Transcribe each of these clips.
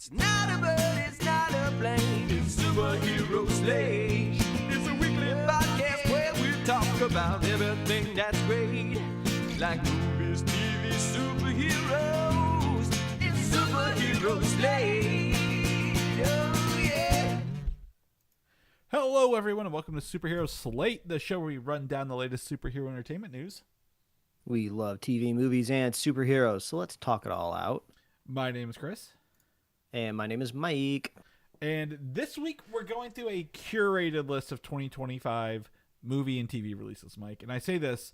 It's not a bird, it's not a plane, it's Superhero Slate. It's a weekly podcast where we talk about everything that's great, like movies, TV, superheroes. It's Superhero Slate. Oh yeah. Hello, everyone, and welcome to Superhero Slate, the show where we run down the latest superhero entertainment news. We love TV, movies, and superheroes, so let's talk it all out. My name is Chris. And my name is Mike. And this week, we're going through a curated list of 2025 movie and TV releases, Mike. And I say this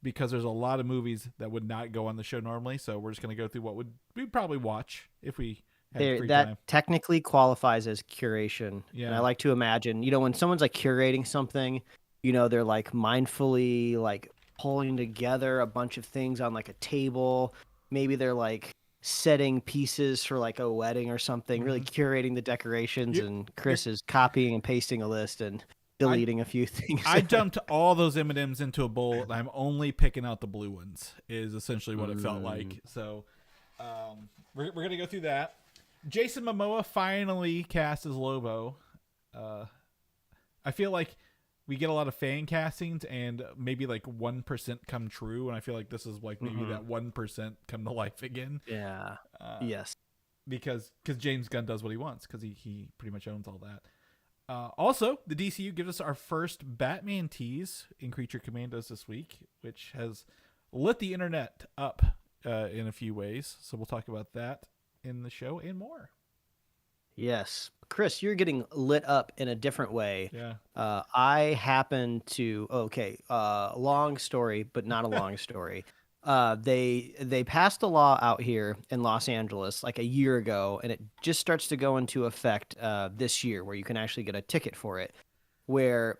because there's a lot of movies that would not go on the show normally, so we're just going to go through what we'd probably watch if we had free That time. technically qualifies as curation. Yeah. And I like to imagine, when someone's like curating something, they're like mindfully like pulling together a bunch of things on like a table. Maybe they're like setting pieces for like a wedding or something, really curating the decorations, and Chris is copying and pasting a list and deleting a few things. I dumped all those M&Ms into a bowl, and I'm only picking out the blue ones, is essentially what it felt like. So we're going to go through that. Jason Momoa finally cast as Lobo. I feel like we get a lot of fan castings, and maybe like 1% come true, and I feel like this is like maybe that 1% come to life again. Yeah. Yes. Because James Gunn does what he wants, because he pretty much owns all that. Also, the DCU gives us our first Batman tease in Creature Commandos this week, which has lit the internet up in a few ways. So we'll talk about that in the show and more. Yes. Chris, you're getting lit up in a different way. Yeah. I happen to, long story, but not a long story. They passed a law out here in Los Angeles like a year ago, and it just starts to go into effect this year, where you can actually get a ticket for it, where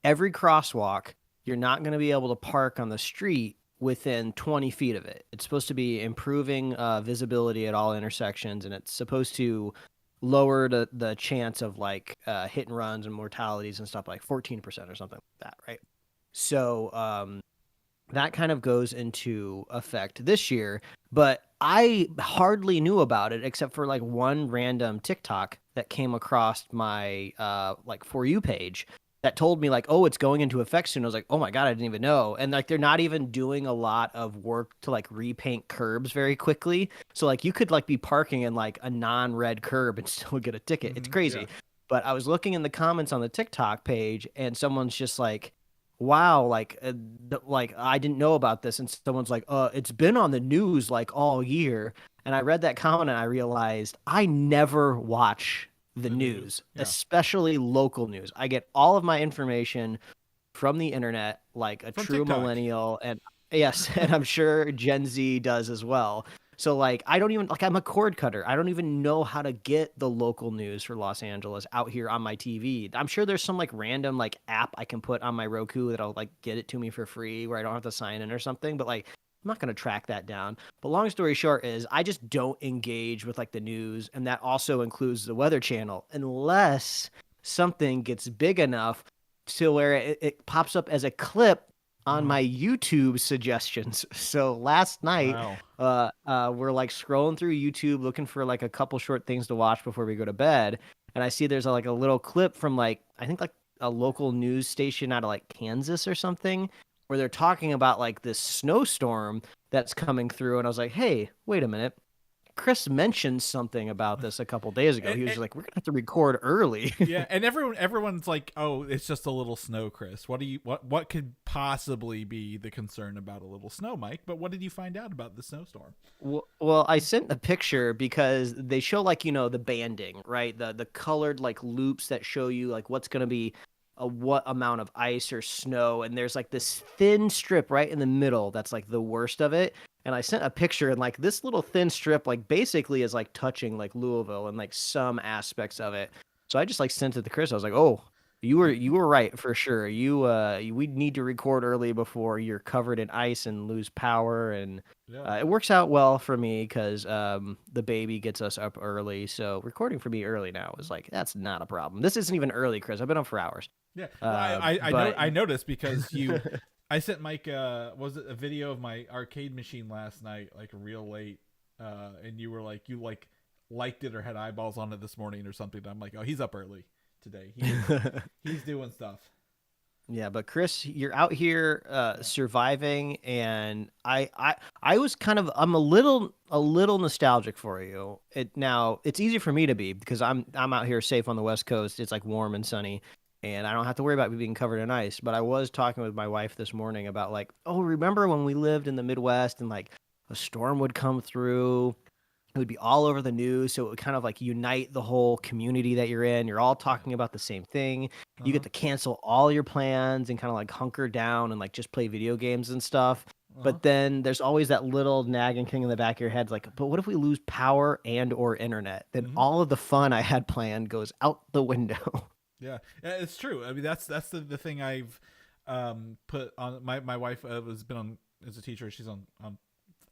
every crosswalk, you're not going to be able to park on the street within 20 feet of it. It's supposed to be improving visibility at all intersections, and it's supposed to lower the chance of like hit and runs and mortalities and stuff, like 14% or something like that, right? So that kind of goes into effect this year, but I hardly knew about it except for like one random TikTok that came across my like For You page that told me like, oh, it's going into effect soon. I was like, oh my God, I didn't even know. And like, they're not even doing a lot of work to like repaint curbs very quickly. So like you could like be parking in like a non-red curb and still get a ticket. It's crazy. Yeah. But I was looking in the comments on the TikTok page, and someone's just like, wow, like I didn't know about this. And someone's like, it's been on the news like all year. And I read that comment and I realized I never watch the news, especially local news. I get all of my information from the internet, like from true TikTok. Millennial, and yes, and I'm sure Gen Z does as well. So like, I don't even like, I'm a cord cutter. I don't even know how to get the local news for Los Angeles out here on my TV. I'm sure there's some like random like app I can put on my Roku that'll like get it to me for free, where I don't have to sign in or something. But like, I'm not going to track that down. But long story short is I just don't engage with like the news. And that also includes the Weather Channel, unless something gets big enough to where it pops up as a clip on my YouTube suggestions. So last night, we're like scrolling through YouTube looking for like a couple short things to watch before we go to bed. And I see there's like a little clip from like, I think like a local news station out of like Kansas or something, where they're talking about like this snowstorm that's coming through. And I was like, hey, wait a minute. Chris mentioned something about this a couple days ago. He was like, we're going to have to record early. Yeah. And everyone's like, oh, it's just a little snow, Chris. What could possibly be the concern about a little snow, Mike? But what did you find out about the snowstorm? Well, I sent a picture because they show like, the banding, right? The colored like loops that show you like what's going to be what amount of ice or snow. And there's like this thin strip right in the middle that's like the worst of it. And I sent a picture, and like this little thin strip, like basically is like touching like Louisville and like some aspects of it. So I just like sent it to Chris. I was like, oh, you were right for sure. We need to record early before you're covered in ice and lose power. And it works out well for me because the baby gets us up early. So recording for me early now is like, that's not a problem. This isn't even early, Chris. I've been up for hours. Yeah, I noticed because you. I sent Mike was it a video of my arcade machine last night, like real late, and you were like, you like liked it or had eyeballs on it this morning or something. I'm like, oh, he's up early today. He's doing stuff. Yeah, but Chris, you're out here surviving, and I was I'm a little nostalgic for you. Now it's easy for me to be because I'm out here safe on the West Coast. It's like warm and sunny, and I don't have to worry about being covered in ice. But I was talking with my wife this morning about like, oh, remember when we lived in the Midwest and like a storm would come through. It would be all over the news, so it would kind of like unite the whole community that you're in. You're all talking about the same thing. You get to cancel all your plans and kind of like hunker down and like just play video games and stuff. But then there's always that little nagging thing in the back of your head, like, but what if we lose power and or internet? Then all of the fun I had planned goes out the window. Yeah, it's true. I mean, that's the thing I've put on. My wife has been on as a teacher. She's on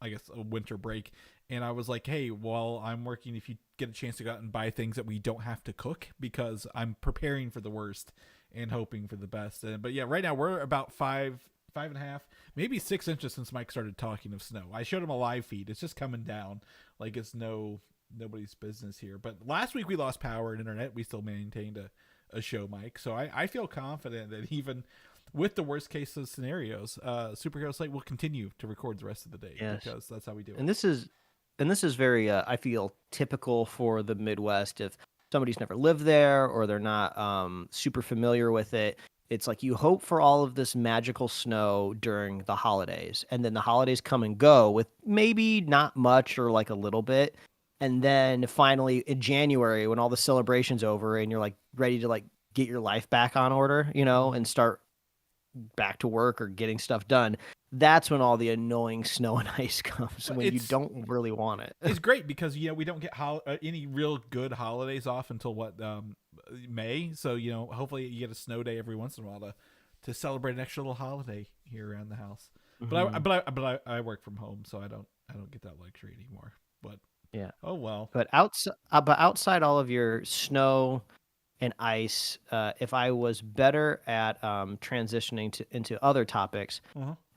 I guess a winter break, and I was like, hey, while I'm working, if you get a chance to go out and buy things that we don't have to cook, because I'm preparing for the worst and hoping for the best. But yeah, right now we're about 5.5, maybe 6 inches since Mike started talking of snow. I showed him a live feed. It's just coming down like it's nobody's business here. But last week we lost power and internet. We still maintained a show, Mike. So I feel confident that even with the worst case of scenarios, Supergirl Slate will continue to record the rest of the day because that's how we do it. And this is very, I feel, typical for the Midwest. If somebody's never lived there or they're not super familiar with it, it's like you hope for all of this magical snow during the holidays, and then the holidays come and go with maybe not much or like a little bit. And then finally in January, when all the celebration's over and you're like ready to like get your life back on order, and start back to work or getting stuff done, that's when all the annoying snow and ice comes when you don't really want it. It's great because we don't get any real good holidays off until May, so hopefully you get a snow day every once in a while to celebrate an extra little holiday here around the house. But I work from home, so I don't get that luxury anymore. But yeah, oh well. But outside all of your snow and ice, if I was better at transitioning into other topics,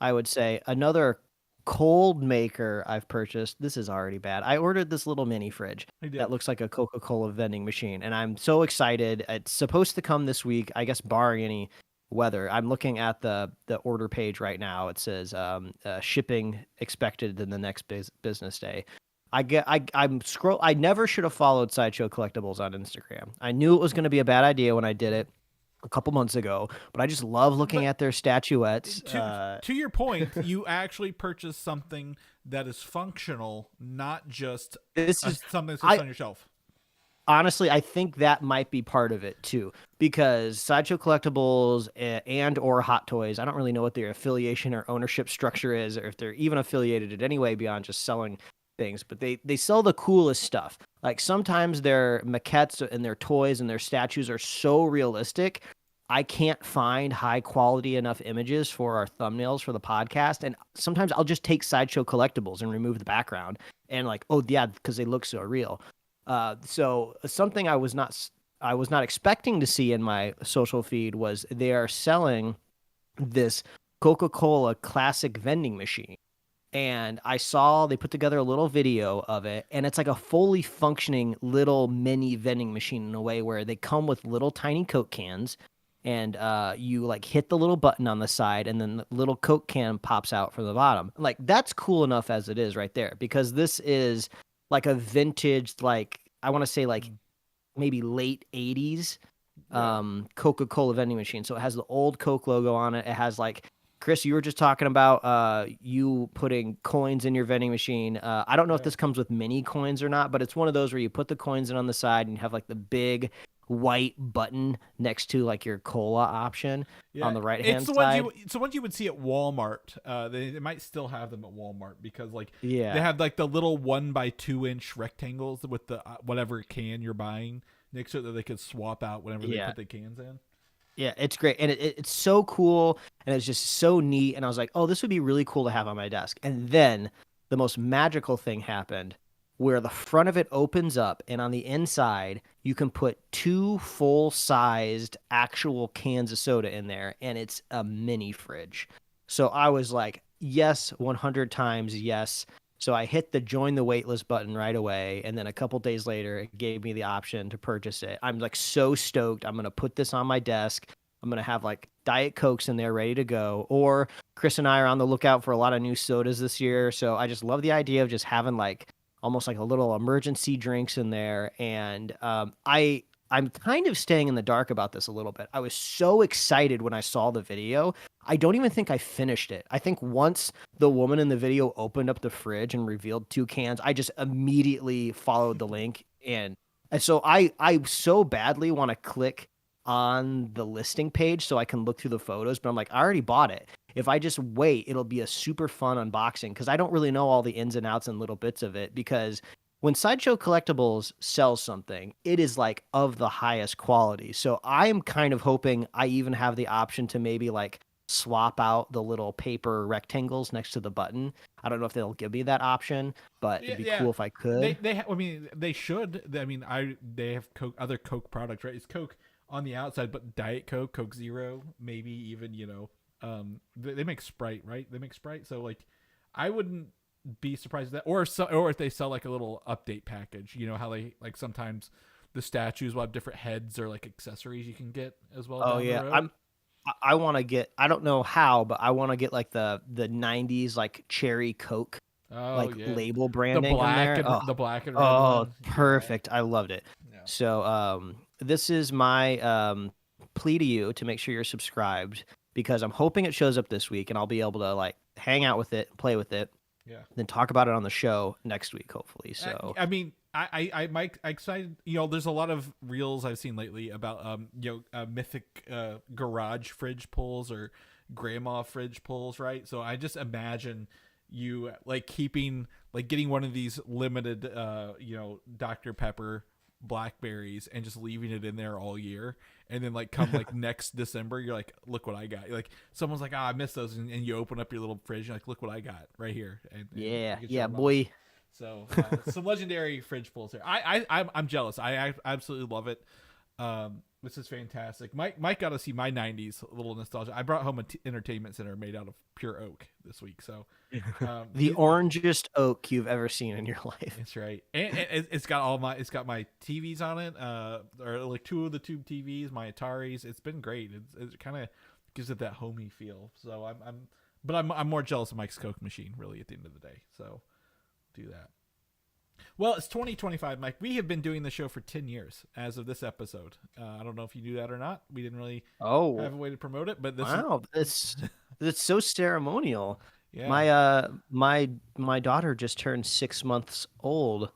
I would say another cold maker I've purchased. This is already bad. I ordered this little mini fridge that looks like a Coca-Cola vending machine, and I'm so excited. It's supposed to come this week, I guess, barring any weather. I'm looking at the order page right now. It says shipping expected in the next business day. I never should have followed Sideshow Collectibles on Instagram. I knew it was going to be a bad idea when I did it a couple months ago, but I just love looking at their statuettes. To your point, you actually purchased something that is functional, not just something that sits on your shelf. Honestly, I think that might be part of it too, because Sideshow Collectibles and or Hot Toys, I don't really know what their affiliation or ownership structure is, or if they're even affiliated in any way beyond just selling things, but they sell the coolest stuff. Like sometimes their maquettes and their toys and their statues are so realistic, I can't find high quality enough images for our thumbnails for the podcast, and sometimes I'll just take Sideshow Collectibles and remove the background and like, oh yeah, because they look so real. So something I was not expecting to see in my social feed was they are selling this Coca-Cola classic vending machine. And I saw they put together a little video of it, and it's like a fully functioning little mini vending machine in a way where they come with little tiny Coke cans, and you like hit the little button on the side, and then the little Coke can pops out from the bottom. Like that's cool enough as it is right there, because this is like a vintage, like I want to say like maybe late 80s Coca-Cola vending machine. So it has the old Coke logo on it. It has like, Chris, you were just talking about you putting coins in your vending machine. I don't know if this comes with mini coins or not, but it's one of those where you put the coins in on the side and you have like the big white button next to like your cola option on the right-hand side. It's the ones you would see at Walmart. They might still have them at Walmart because like they have like the little 1x2 inch rectangles with the whatever can you're buying next to it that they could swap out whenever they put the cans in. Yeah, it's great. And it's so cool, and it's just so neat. And I was like, oh, this would be really cool to have on my desk. And then the most magical thing happened where the front of it opens up, and on the inside, you can put 2 full-sized actual cans of soda in there, and it's a mini fridge. So I was like, yes, 100 times yes. So I hit the join the waitlist button right away. And then a couple days later, it gave me the option to purchase it. I'm like so stoked. I'm going to put this on my desk. I'm going to have like Diet Cokes in there ready to go. Or Chris and I are on the lookout for a lot of new sodas this year. So I just love the idea of just having like almost like a little emergency drinks in there. And I'm kind of staying in the dark about this a little bit. I was so excited when I saw the video. I don't even think I finished it. I think once the woman in the video opened up the fridge and revealed 2 cans, I just immediately followed the link. And so I so badly want to click on the listing page so I can look through the photos, but I'm like, I already bought it. If I just wait, it'll be a super fun unboxing because I don't really know all the ins and outs and little bits of it, because when Sideshow Collectibles sells something, it is like of the highest quality. So I am kind of hoping I even have the option to maybe like swap out the little paper rectangles next to the button. I don't know if they'll give me that option, but it'd be cool if I could. I mean, they should. I mean, they have Coke, other Coke products, right? It's Coke on the outside, but Diet Coke, Coke Zero, maybe even, they make Sprite, right? They make Sprite. So like, I wouldn't be surprised at that, or if they sell like a little update package, how they like sometimes the statues will have different heads or like accessories you can get as well. Oh yeah, I want to get, I don't know how, but I want to get like the 90s like cherry Coke label branding the black in there. The black and red oh one. Perfect. I loved it. Yeah. So this is my plea to you to make sure you're subscribed, because I'm hoping it shows up this week and I'll be able to like hang out with it, play with it. Yeah. Then talk about it on the show next week, hopefully. So I mean, I excited. There's a lot of reels I've seen lately about mythic garage fridge pulls or grandma fridge pulls, right? So I just imagine you like getting one of these limited Dr. Pepper blackberries and just leaving it in there all year, and then like come like next December you're like, look what I got. Like someone's like, I missed those, and you open up your little fridge, you're like, look what I got right here. And yeah boy. So some legendary fridge pulls here. I'm jealous. I absolutely love it. This is fantastic. Mike got to see my 90s little nostalgia. I brought home an entertainment center made out of pure oak this week. So the orangest oak you've ever seen in your life. That's right. And it's got my TVs on it, or like 2 of the tube TVs, my Ataris. It's been great. It kind of gives it that homey feel. So I'm more jealous of Mike's Coke machine really at the end of the day. So do that. Well, it's 2025, Mike. We have been doing the show for 10 years as of this episode. I don't know if you knew that or not. We didn't really have a way to promote it, but it's so ceremonial. Yeah. My daughter just turned 6 months old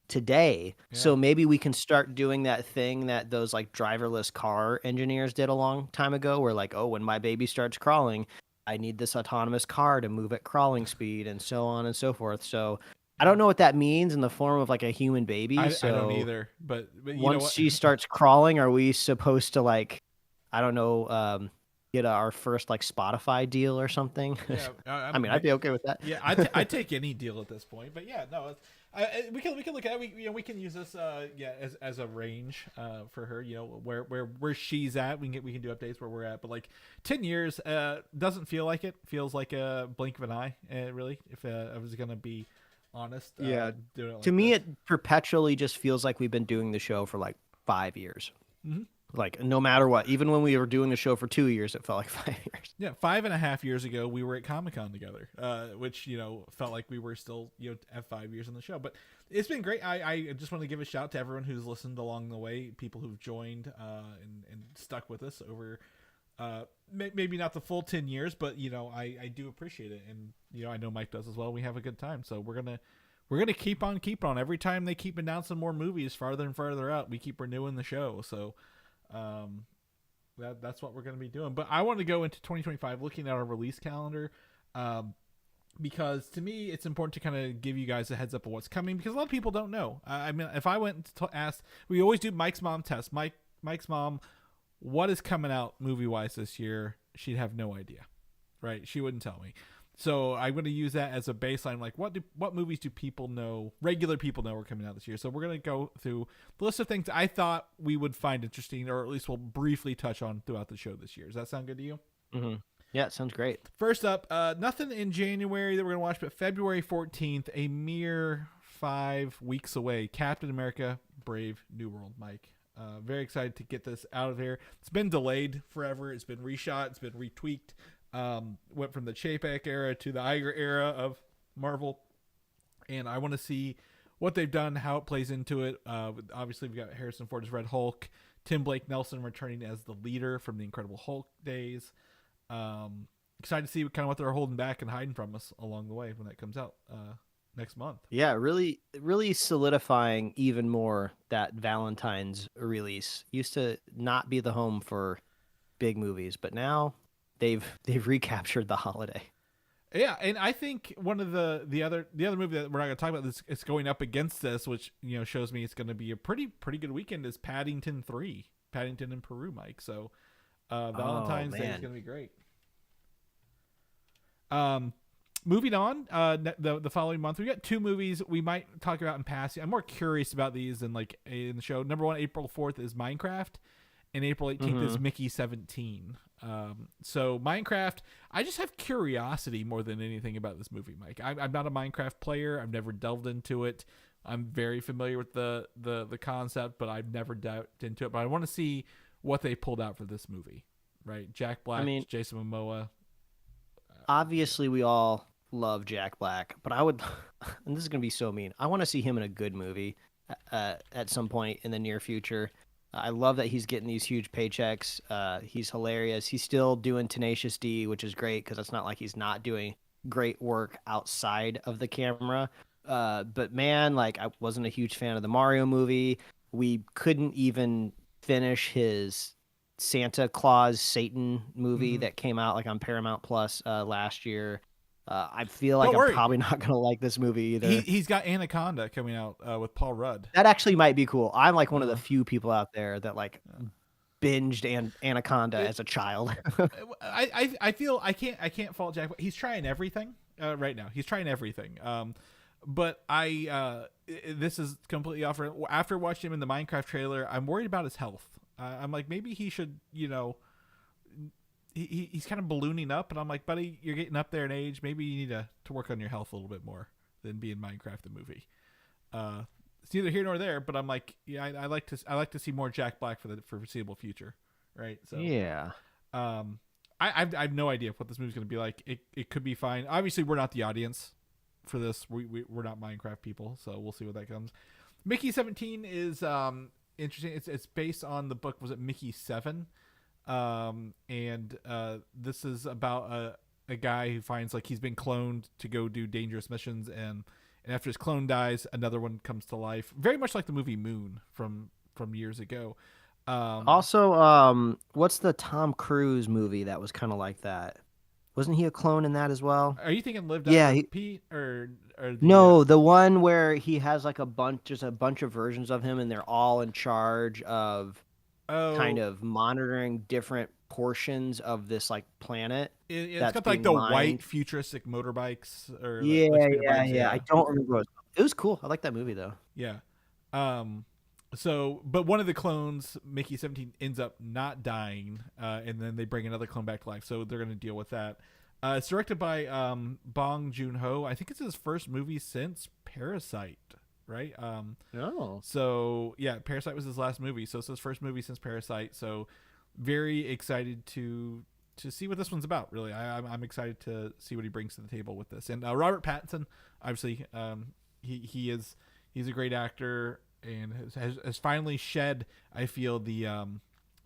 today. Yeah. So maybe we can start doing that thing that those like driverless car engineers did a long time ago, where like, oh, when my baby starts crawling, I need this autonomous car to move at crawling speed, and so on and so forth. So I don't know what that means in the form of like a human baby. I don't either. But once she starts crawling, are we supposed to like, I don't know, get our first like Spotify deal or something? Yeah, I mean, I'd be okay with that. Yeah, I'd take any deal at this point. But yeah, no, we can look at it. We can use this as a range for her. Where she's at. We can do updates where we're at. But like 10 years doesn't feel like it. Feels like a blink of an eye. Really, if I was gonna be honest. To me, it perpetually just feels like we've been doing the show for like 5 years. Mm-hmm. Like no matter what, even when we were doing the show for 2 years, it felt like 5 years. Yeah, 5.5 years ago, we were at Comic-Con together, which felt like we were still at 5 years on the show. But it's been great. I just want to give a shout to everyone who's listened along the way, people who've joined and stuck with us over. Maybe not the full 10 years, but I do appreciate it, and I know Mike does as well. We have a good time, so we're gonna keep on. Every time they keep announcing more movies farther and farther out, we keep renewing the show. So that's what we're gonna be doing. But I want to go into 2025, looking at our release calendar, because to me it's important to kind of give you guys a heads up of what's coming, because a lot of people don't know. I mean, if I went to ask, we always do Mike's mom test. Mike's mom, what is coming out movie-wise this year? She'd have no idea, right? She wouldn't tell me. So I'm going to use that as a baseline. Like, what movies do people know, regular people know are coming out this year? So we're going to go through the list of things I thought we would find interesting, or at least we'll briefly touch on throughout the show this year. Does that sound good to you? Mm-hmm. Yeah, it sounds great. First up, nothing in January that we're gonna watch, but February 14th, a mere 5 weeks away. Captain America: Brave New World, Mike. Very excited to get this out of here. It's been delayed forever. It's been reshot. It's been retweaked. Went from the Chapek era to the Iger era of Marvel, and I want to see what they've done, how it plays into it. Obviously, we've got Harrison Ford as Red Hulk, Tim Blake Nelson returning as the leader from the Incredible Hulk days. Excited to see kind of what they're holding back and hiding from us along the way when that comes out next month. Yeah, really, really solidifying even more that Valentine's release. Used to not be the home for big movies, but now they've recaptured the holiday. Yeah, and I think one of the other movie that we're not going to talk about this is going up against this, which shows me it's going to be a pretty good weekend, is Paddington 3, Paddington in Peru, Mike. So Valentine's Day is going to be great. Moving on, the following month we got 2 movies we might talk about in passing. I'm more curious about these than like in the show. Number 1, April 4th is Minecraft, and April 18th is Mickey 17. So Minecraft, I just have curiosity more than anything about this movie, Mike. I'm not a Minecraft player. I've never delved into it. I'm very familiar with the concept, but I've never delved into it. But I want to see what they pulled out for this movie, right? Jack Black, Jason Momoa. Obviously, we all love Jack Black, but I would, and this is going to be so mean, I want to see him in a good movie at some point in the near future. I love that he's getting these huge paychecks. He's hilarious. He's still doing Tenacious D, which is great because it's not like he's not doing great work outside of the camera. But man, like, I wasn't a huge fan of the Mario movie. We couldn't even finish his Santa Claus Satan movie that came out like on Paramount Plus last year. I feel like I'm probably not gonna like this movie either. He's got Anaconda coming out with Paul Rudd. That actually might be cool. I'm like one of the few people out there that like binged Anaconda as a child. I feel I can't fault Jack. He's trying everything right now. He's trying everything. But this is completely off. After watching him in the Minecraft trailer, I'm worried about his health. I'm like, maybe he should, he's kind of ballooning up, and I'm like, buddy, you're getting up there in age. Maybe you need to work on your health a little bit more than being Minecraft the movie. It's neither here nor there, but I'm like, yeah, I like to see more Jack Black for the foreseeable future, right? So yeah. I have no idea what this movie's going to be like. It could be fine. Obviously, we're not the audience for this. We're not Minecraft people, so we'll see what that comes. Mickey 17 is interesting. It's based on the book. Was it Mickey 7? And this is about a guy who finds like he's been cloned to go do dangerous missions, and after his clone dies, another one comes to life. Very much like the movie Moon from years ago. Also, what's the Tom Cruise movie that was kind of like that? Wasn't he a clone in that as well? Are you thinking Lived Yeah, Pete or no, the one where he has like a bunch of versions of him, and they're all in charge of kind of monitoring different portions of this like planet. It's got like the white futuristic motorbikes or yeah. I don't remember what it was cool. I like that movie though. Yeah. So, but one of the clones, Mickey 17, ends up not dying, and then they bring another clone back to life. So they're going to deal with that. It's directed by Bong Joon-ho. I think it's his first movie since Parasite, right? So yeah, Parasite was his last movie. So it's his first movie since Parasite. So very excited to see what this one's about. Really, I'm excited to see what he brings to the table with this. And Robert Pattinson, obviously, he's a great actor. And has finally shed, I feel, the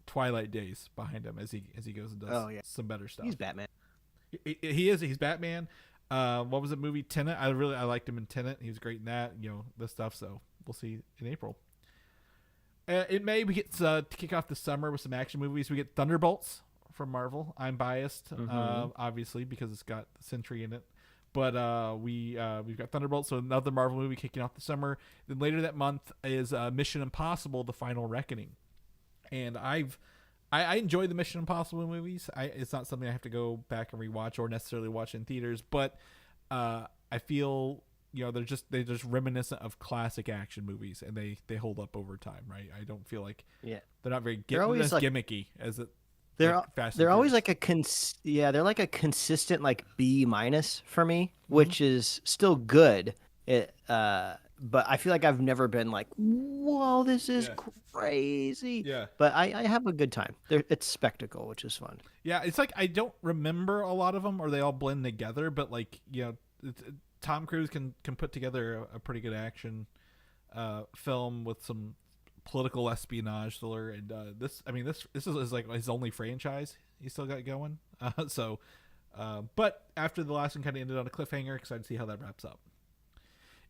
Twilight days behind him as he goes and does some better stuff. He's Batman. He's Batman. What was the movie Tenet? I liked him in Tenet. He was great in that. This stuff. So we'll see in April. In May we get to kick off the summer with some action movies. We get Thunderbolts from Marvel. I'm biased, obviously, because it's got Sentry in it. But we've got Thunderbolts, so another Marvel movie kicking off the summer. Then later that month is Mission Impossible: The Final Reckoning, and I enjoy the Mission Impossible movies. It's not something I have to go back and rewatch or necessarily watch in theaters, but I feel they're just reminiscent of classic action movies, and they hold up over time, right? I don't feel like they're not very gimmicky as it. They're like Fast and they're always Furious. like they're like a consistent like B minus for me, Mm-hmm. which is still good. But I feel like I've never been like, whoa, this is Yeah. crazy. Yeah. But I have a good time. It's spectacle, which is fun. Yeah, it's like I don't remember a lot of them, or they all blend together. But like Tom Cruise can put together a pretty good action film with some political espionage thriller, and this is like his only franchise he's still got going. But after the last one kind of ended on a cliffhanger, excited to see how that wraps up.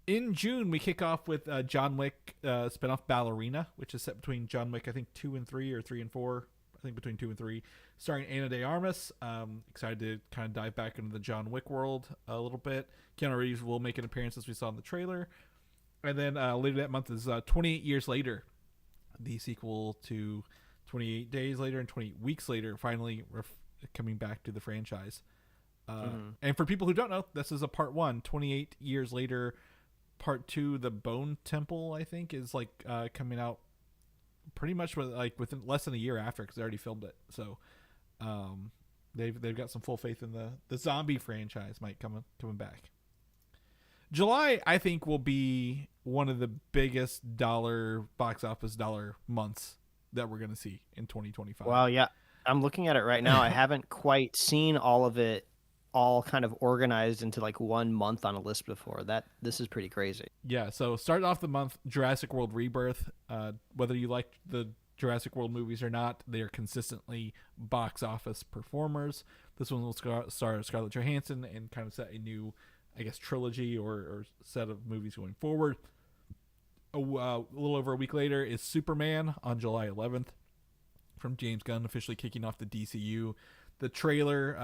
In June, we kick off with John Wick spinoff Ballerina, which is set between John Wick, I think 2 and 3 or 3 and 4. I think between 2 and 3, starring Ana de Armas. Excited to kind of dive back into the John Wick world a little bit. Keanu Reeves will make an appearance as we saw in the trailer. And then later that month is 28 Years Later, the sequel to 28 Days Later and 28 Weeks Later, finally coming back to the franchise. And for people who don't know, this is a part 1. 28 Years Later, part 2, The Bone Temple, I think, is like coming out pretty much within less than a year after, because they already filmed it. So they've got some full faith in the zombie franchise might coming back. July, I think, will be one of the biggest box office dollar months that we're going to see in 2025. Wow, yeah. I'm looking at it right now. I haven't quite seen all of it all kind of organized into like 1 month on a list before. This is pretty crazy. Yeah, so starting off the month, Jurassic World Rebirth. Whether you like the Jurassic World movies or not, they are consistently box office performers. This one will star Scarlett Johansson and kind of set a new, I guess, trilogy or set of movies going forward. A little over a week later is Superman on July 11th from James Gunn, officially kicking off the DCU. The trailer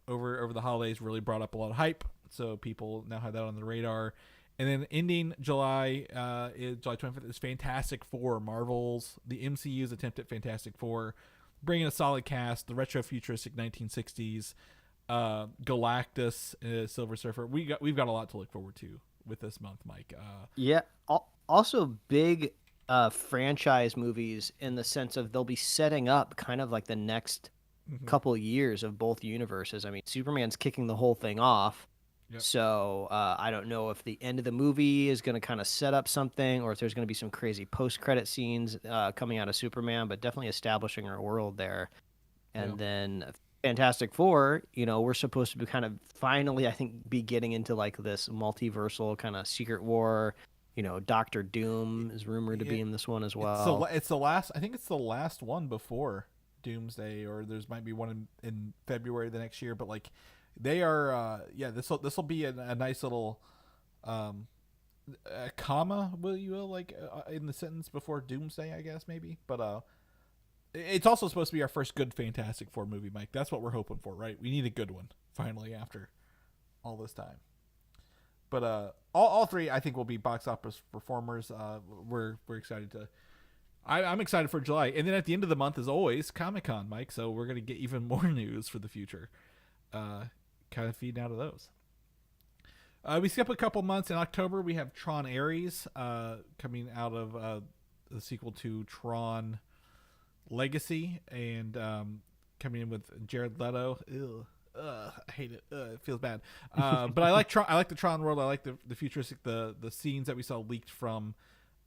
over the holidays really brought up a lot of hype, so people now have that on the radar. And then ending July 25th is Fantastic Four, the MCU's attempt at Fantastic Four, bringing a solid cast, the retro futuristic 1960s, Galactus, Silver Surfer. We've got a lot to look forward to with this month, Mike. Yeah. Also big franchise movies in the sense of they'll be setting up kind of like the next couple years of both universes. I mean, Superman's kicking the whole thing off. Yep. So I don't know if the end of the movie is going to kind of set up something, or if there's going to be some crazy post-credit scenes coming out of Superman, but definitely establishing our world there. And then Fantastic Four, we're supposed to be kind of finally, I think, be getting into like this multiversal kind of Secret War. Doctor Doom is rumored to be in this one as well. It's the last. I think it's the last one before Doomsday, or there's might be one in February the next year. But like, they are. This will be a nice little comma, in the sentence before Doomsday, I guess maybe. But it's also supposed to be our first good Fantastic Four movie, Mike. That's what we're hoping for, right? We need a good one finally after all this time. But all three, I think, will be box office performers. We're excited to. I'm excited for July, and then at the end of the month, as always, Comic-Con, Mike. So we're gonna get even more news for the future. Kind of feeding out of those. We skip a couple months. In October, we have Tron Ares coming out of the sequel to Tron Legacy, and coming in with Jared Leto. Ew. I hate it. It feels bad. But I like I like the Tron world. I like the futuristic, the scenes that we saw leaked from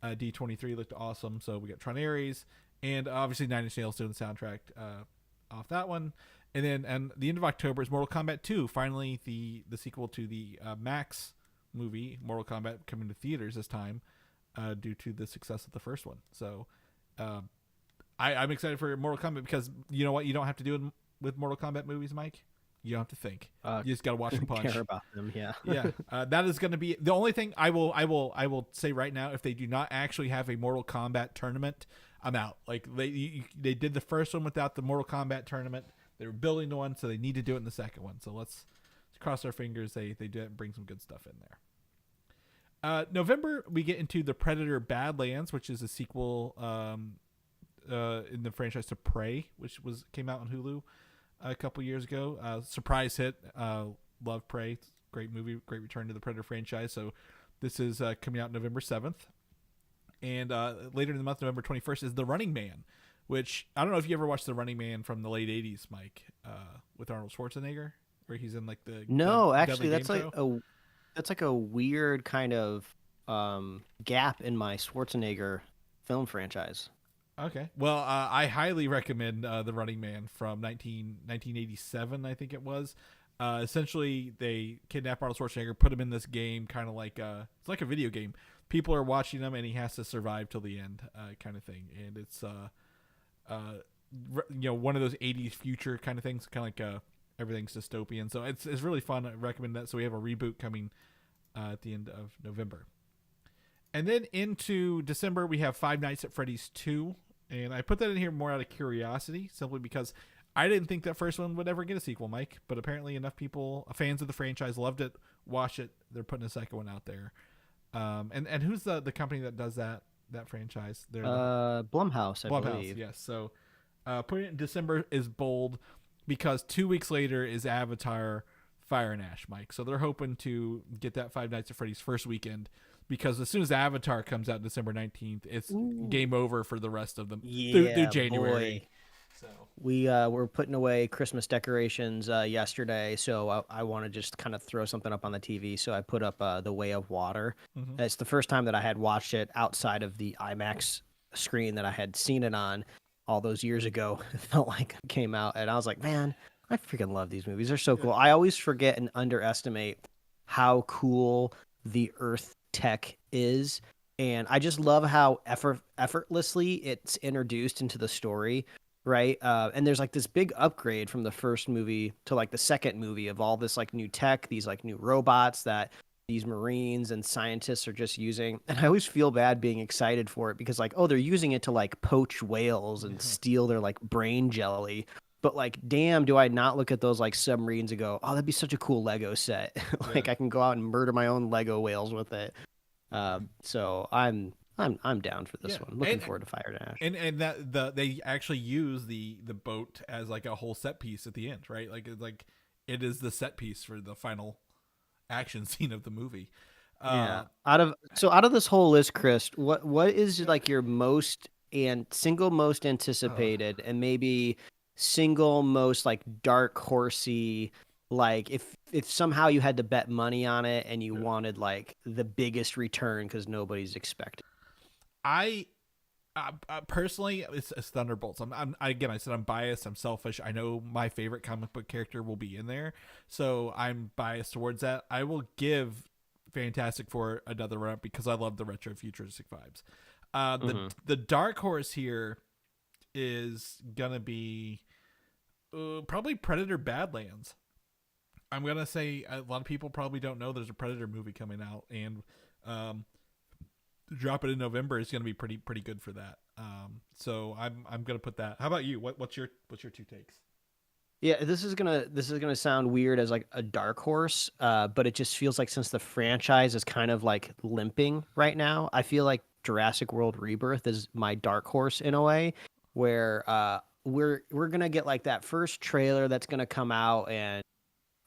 D23 looked awesome. So we got Tron Ares, and obviously Nine Inch Nails doing the soundtrack off that one. And then the end of October is Mortal Kombat 2. Finally, the sequel to the Max movie, Mortal Kombat, coming to theaters this time due to the success of the first one. So I'm excited for Mortal Kombat because you know what? You don't have to do it with Mortal Kombat movies, Mike. You don't have to think. You just got to watch them punch. Care about them, yeah. Yeah, that is going to be the only thing I will say right now. If they do not actually have a Mortal Kombat tournament, I'm out. Like they did the first one without the Mortal Kombat tournament. They were building the one, so they need to do it in the second one. So let's cross our fingers. They do it and bring some good stuff in there. November, we get into the Predator Badlands, which is a sequel in the franchise to Prey, which came out on Hulu a couple years ago. Surprise hit. Love Prey. Great movie. Great return to the Predator franchise. So this is coming out November 7th. And later in the month, November 21st, is The Running Man, which I don't know if you ever watched The Running Man from the late 80s, Mike, with Arnold Schwarzenegger, where he's in like the No, actually, Deadly Game Show. that's like a weird kind of gap in my Schwarzenegger film franchise. Okay. Well, I highly recommend The Running Man from 1987, I think it was. Essentially, they kidnap Arnold Schwarzenegger, put him in this game, kind of like it's like a video game. People are watching him, and he has to survive till the end, kind of thing. And it's one of those 80s future kind of things, kind of like everything's dystopian. So it's really fun. I recommend that. So we have a reboot coming at the end of November. And then into December, we have Five Nights at Freddy's 2. And I put that in here more out of curiosity, simply because I didn't think that first one would ever get a sequel, Mike. But apparently enough people, fans of the franchise, loved it, watched it. They're putting a second one out there. And who's the company that does that franchise? They're Blumhouse, I Blumhouse, believe. yes. So putting it in December is bold because 2 weeks later is Avatar Fire and Ash, Mike. So they're hoping to get that Five Nights at Freddy's first weekend, because as soon as Avatar comes out December 19th, it's game over for the rest of them through January. Boy. So we were putting away Christmas decorations yesterday, so I want to just kind of throw something up on the TV. So I put up The Way of Water. Mm-hmm. It's the first time that I had watched it outside of the IMAX screen that I had seen it on all those years ago. It felt like it came out, and I was like, man, I freaking love these movies. They're so cool. I always forget and underestimate how cool the Earth tech is, and I just love how effortlessly it's introduced into the story, right? And there's like this big upgrade from the first movie to like the second movie of all this like new tech, these like new robots that these Marines and scientists are just using. And I always feel bad being excited for it because like, oh, they're using it to like poach whales and steal their like brain jelly. But like, damn, do I not look at those like submarines and go, oh, that'd be such a cool Lego set. Like I can go out and murder my own Lego whales with it. So I'm down for this one. Looking forward to Fire and Ash. And that they actually use the boat as like a whole set piece at the end, right? Like it is the set piece for the final action scene of the movie. Yeah. Out of this whole list, Chris, what is like your single most anticipated and maybe single most like dark horsey, like if somehow you had to bet money on it and you wanted like the biggest return because nobody's expecting? I personally, it's Thunderbolts. I said I'm biased. I'm selfish. I know my favorite comic book character will be in there, so I'm biased towards that. I will give Fantastic Four another run up because I love the retro futuristic vibes. The dark horse here is gonna be probably Predator Badlands. I'm gonna say a lot of people probably don't know there's a Predator movie coming out, and drop it in November is gonna be pretty good for that. So I'm gonna put that. How about you? What's your two takes? Yeah, this is gonna sound weird as like a dark horse, but it just feels like since the franchise is kind of like limping right now, I feel like Jurassic World Rebirth is my dark horse in a way, where we're gonna get like that first trailer that's gonna come out, and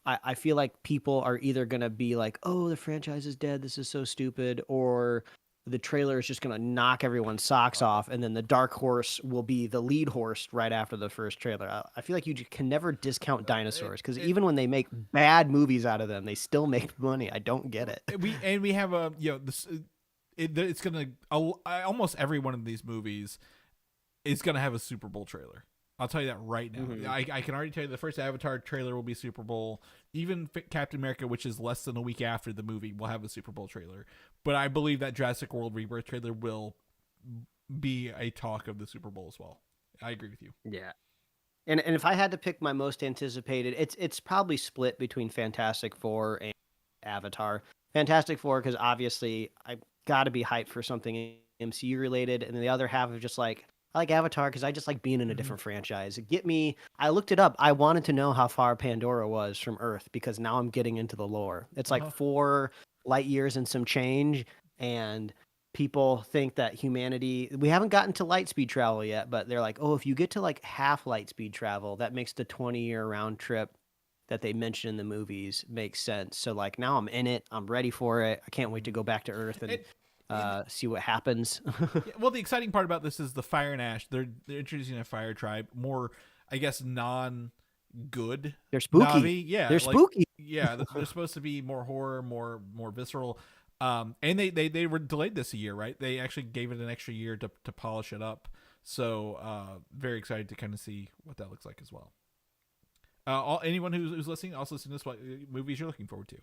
I feel like people are either gonna be like, oh, the franchise is dead, this is so stupid, or the trailer is just going to knock everyone's socks off, and then the dark horse will be the lead horse right after the first trailer. I feel like you can never discount dinosaurs, because even when they make bad movies out of them, they still make money. I don't get it. We have it's going to almost every one of these movies is going to have a Super Bowl trailer. I'll tell you that right now. Mm-hmm. I can already tell you the first Avatar trailer will be Super Bowl. Even Captain America, which is less than a week after the movie, will have a Super Bowl trailer. But I believe that Jurassic World Rebirth trailer will be a talk of the Super Bowl as well. I agree with you. Yeah. And if I had to pick my most anticipated, it's probably split between Fantastic Four and Avatar. Fantastic Four, because obviously I got to be hyped for something MCU related, and the other half of just like, I like Avatar because I just like being in a different franchise. I looked it up. I wanted to know how far Pandora was from Earth because now I'm getting into the lore. It's like 4 light years and some change, and people think that we haven't gotten to light speed travel yet, but they're like, oh, if you get to like half light speed travel, that makes the 20-year round trip that they mention in the movies makes sense. So like now I'm in it. I'm ready for it. I can't wait to go back to Earth. And see what happens. Yeah, well, the exciting part about this is the Fire and Ash. They're introducing a fire tribe, more, I guess, non-good. They're spooky. Navi. Yeah, They're like, spooky. yeah, they're supposed to be more horror, more visceral. And they were delayed this a year, right? They actually gave it an extra year to polish it up. So very excited to kind of see what that looks like as well. Anyone who's listening, also listen to this, what movies you're looking forward to.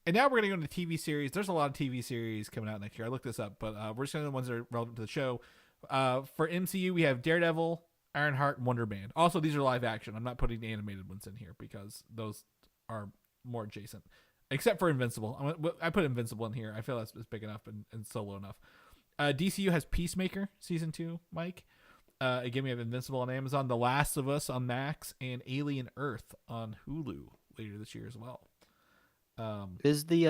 And now we're going to go into TV series. There's a lot of TV series coming out next year. I looked this up, but we're just going to the ones that are relevant to the show. For MCU, we have Daredevil, Ironheart, and Wonder Man. Also, these are live action. I'm not putting the animated ones in here because those are more adjacent. Except for Invincible. I put Invincible in here. I feel that's big enough and solo enough. DCU has Peacemaker Season 2, Mike. Again, we have Invincible on Amazon, The Last of Us on Max, and Alien Earth on Hulu later this year as well. Is the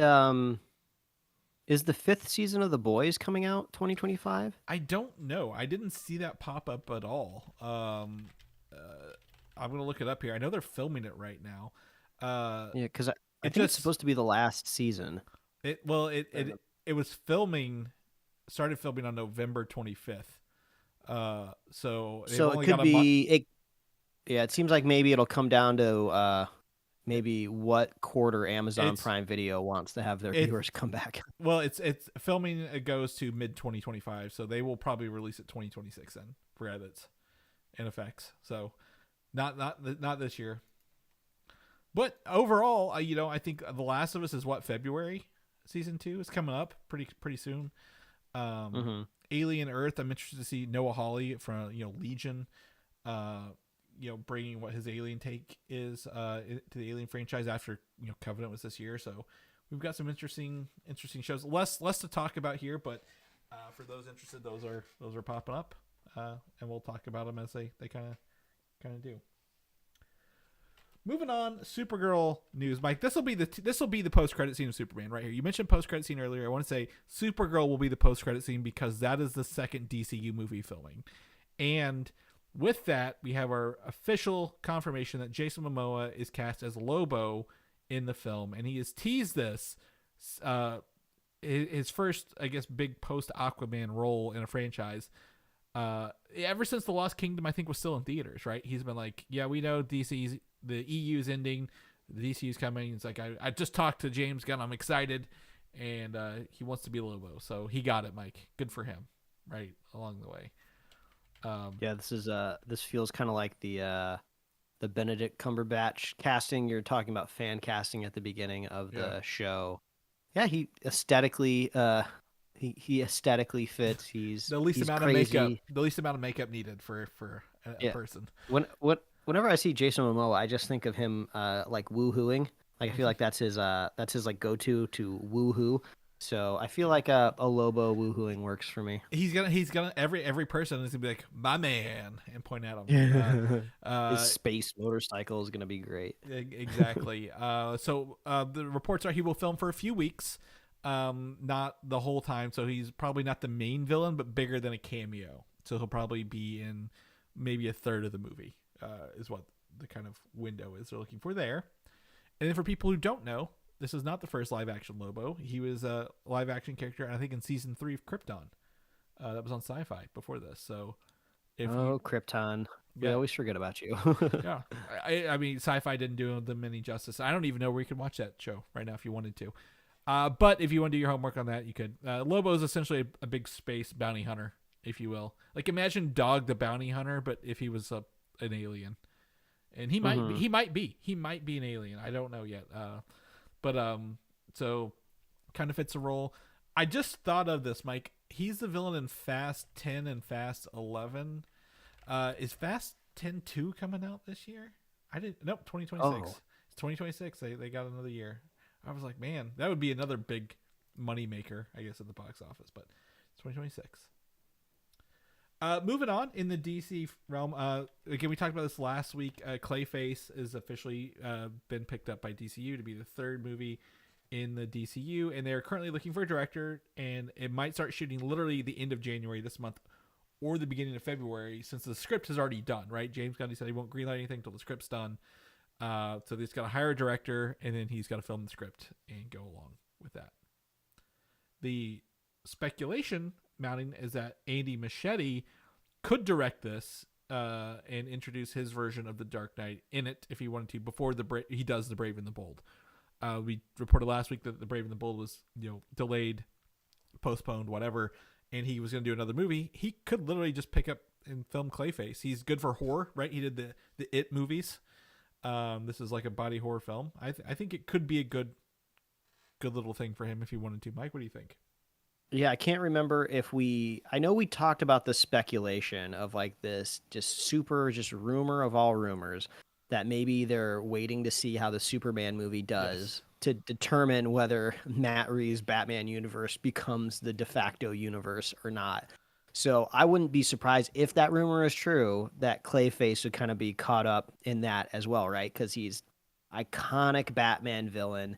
5th season of The Boys coming out 2025? I don't know. I didn't see that pop up at all. I'm gonna look it up here. I know they're filming it right now. Yeah, because I think it's supposed to be the last season. It was started filming on November 25th. So it could be. It seems like maybe it'll come down to maybe what quarter Amazon Prime Video wants to have their viewers come back. Well, it's filming. It goes to mid 2025, so they will probably release it 2026 then for edits and effects. So not this year. But overall, I think The Last of Us is February Season 2 is coming up pretty soon. Alien Earth, I'm interested to see Noah Hawley from Legion. Bringing what his Alien take is to the Alien franchise after Covenant was this year. So we've got some interesting shows. Less to talk about here, but for those interested, those are popping up, and we'll talk about them as they kind of do. Moving on, Supergirl news, Mike. This will be the post credit scene of Superman right here. You mentioned post credit scene earlier. I want to say Supergirl will be the post credit scene because that is the second DCU movie filming, and with that, we have our official confirmation that Jason Momoa is cast as Lobo in the film, and he has teased this his first, I guess, big post Aquaman role in a franchise. Ever since The Lost Kingdom, I think, was still in theaters, right? He's been like, yeah, we know the EU's ending, the DCU's coming. It's like, I just talked to James Gunn, I'm excited, and he wants to be Lobo, so he got it, Mike. Good for him, right along the way. Yeah, this feels kind of like the Benedict Cumberbatch casting. You're talking about fan casting at the beginning of the show. Yeah, he aesthetically fits. He's the least amount crazy. of makeup. The least amount of makeup needed for a person. Whenever I see Jason Momoa, I just think of him like woohooing. Like I feel like that's his like go-to to woohoo. So I feel like a Lobo woohooing works for me. He's gonna every person is gonna be like, my man, and point at him. His space motorcycle is gonna be great. Exactly. So the reports are he will film for a few weeks, not the whole time. So he's probably not the main villain, but bigger than a cameo. So he'll probably be in maybe a third of the movie. Is what the kind of window is they're looking for there. And then for people who don't know, this is not the first live-action Lobo. He was a live-action character, I think, in Season 3 of Krypton. That was on Sci-Fi before this. So, Krypton. We always forget about you. Yeah. I mean, Sci-Fi didn't do them any justice. I don't even know where you can watch that show right now if you wanted to. But if you want to do your homework on that, you could. Lobo is essentially a big space bounty hunter, if you will. Like, imagine Dog the Bounty Hunter, but if he was an alien. And he might be an alien. I don't know yet. But so kind of fits a role. I just thought of this, Mike. He's the villain in Fast 10 and Fast 11. Is Fast 10 2 coming out this year? 2026. Oh. It's 2026. They got another year. I was like, man, that would be another big money maker, I guess, at the box office. But it's 2026. Moving on in the DC realm, again, we talked about this last week. Clayface is officially been picked up by DCU to be the third movie in the DCU, and they're currently looking for a director, and it might start shooting literally the end of January this month or the beginning of February, since the script is already done, right? James Gunn said he won't greenlight anything until the script's done. So he's got to hire a director, and then he's got to film the script and go along with that. The speculation mounting is that Andy Muschietti could direct this and introduce his version of the Dark Knight in it if he wanted to before he does the Brave and the Bold. We reported last week that the Brave and the Bold was delayed, postponed, whatever, and he was going to do another movie. He could literally just pick up and film Clayface. He's good for horror, right? He did the It movies. This is like a body horror film. I think it could be a good little thing for him if he wanted to. Mike, what do you think? Yeah, I can't remember if I know we talked about the speculation of like this just rumor of all rumors that maybe they're waiting to see how the Superman movie does to determine whether Matt Reeves' Batman universe becomes the de facto universe or not. So I wouldn't be surprised if that rumor is true that Clayface would kind of be caught up in that as well, right? Because he's iconic Batman villain.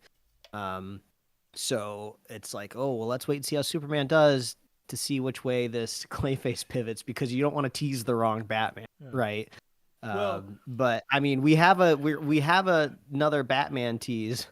So it's like, oh, well, let's wait and see how Superman does to see which way this Clayface pivots, because you don't want to tease the wrong Batman, right? But I mean, we have another Batman tease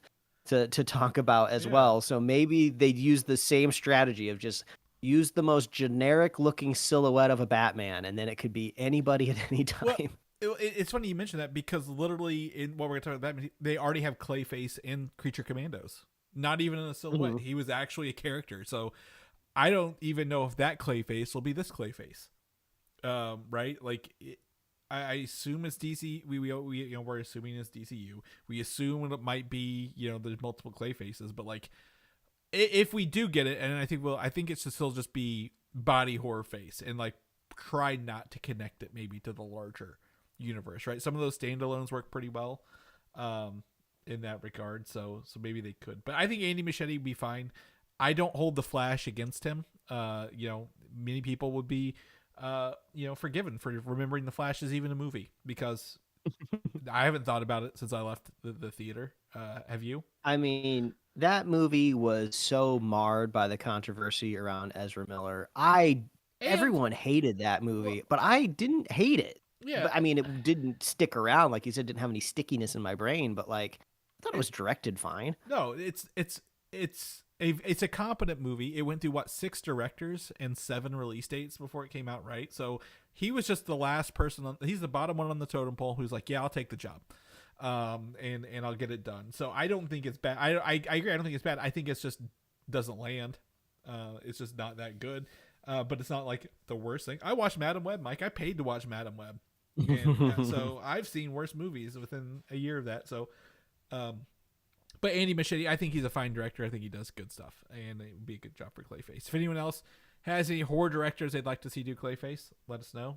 to talk about as well. So maybe they'd use the same strategy of just use the most generic looking silhouette of a Batman, and then it could be anybody at any time. Well, it's funny you mention that, because literally in what we're going to talk about, Batman, they already have Clayface in Creature Commandos. Not even in a silhouette. Mm-hmm. He was actually a character. So I don't even know if that Clayface will be this Clayface. Right? Like, I assume it's DC. We're assuming it's DCU. We assume it might be, there's multiple Clayfaces, but like, if we do get it, and I think it should still just be body horror face, and like try not to connect it maybe to the larger universe, right? Some of those standalones work pretty well in that regard, so maybe they could. But I think Andy Muschietti would be fine. I don't hold the Flash against him. Many people would be forgiven for remembering the Flash is even a movie, because I haven't thought about it since I left the theater. Have you? I mean, that movie was so marred by the controversy around Ezra Miller. Everyone hated that movie, but I didn't hate it. Yeah. But, I mean, it didn't stick around. Like you said, didn't have any stickiness in my brain, but like, I thought it was directed fine. No, it's a competent movie. It went through 6 directors and 7 release dates before it came out, right? So he was just the last person he's the bottom one on the totem pole who's like, yeah, I'll take the job. And I'll get it done. So I don't think it's bad. I agree. I don't think it's bad. I think it's just doesn't land. It's just not that good. But it's not like the worst thing. I watched Madam Web, Mike. I paid to watch Madam Web. And so I've seen worse movies within a year of that. So, but Andy Muschietti, I think he's a fine director. I think he does good stuff, and it would be a good job for Clayface. If anyone else has any horror directors they'd like to see do Clayface, let us know.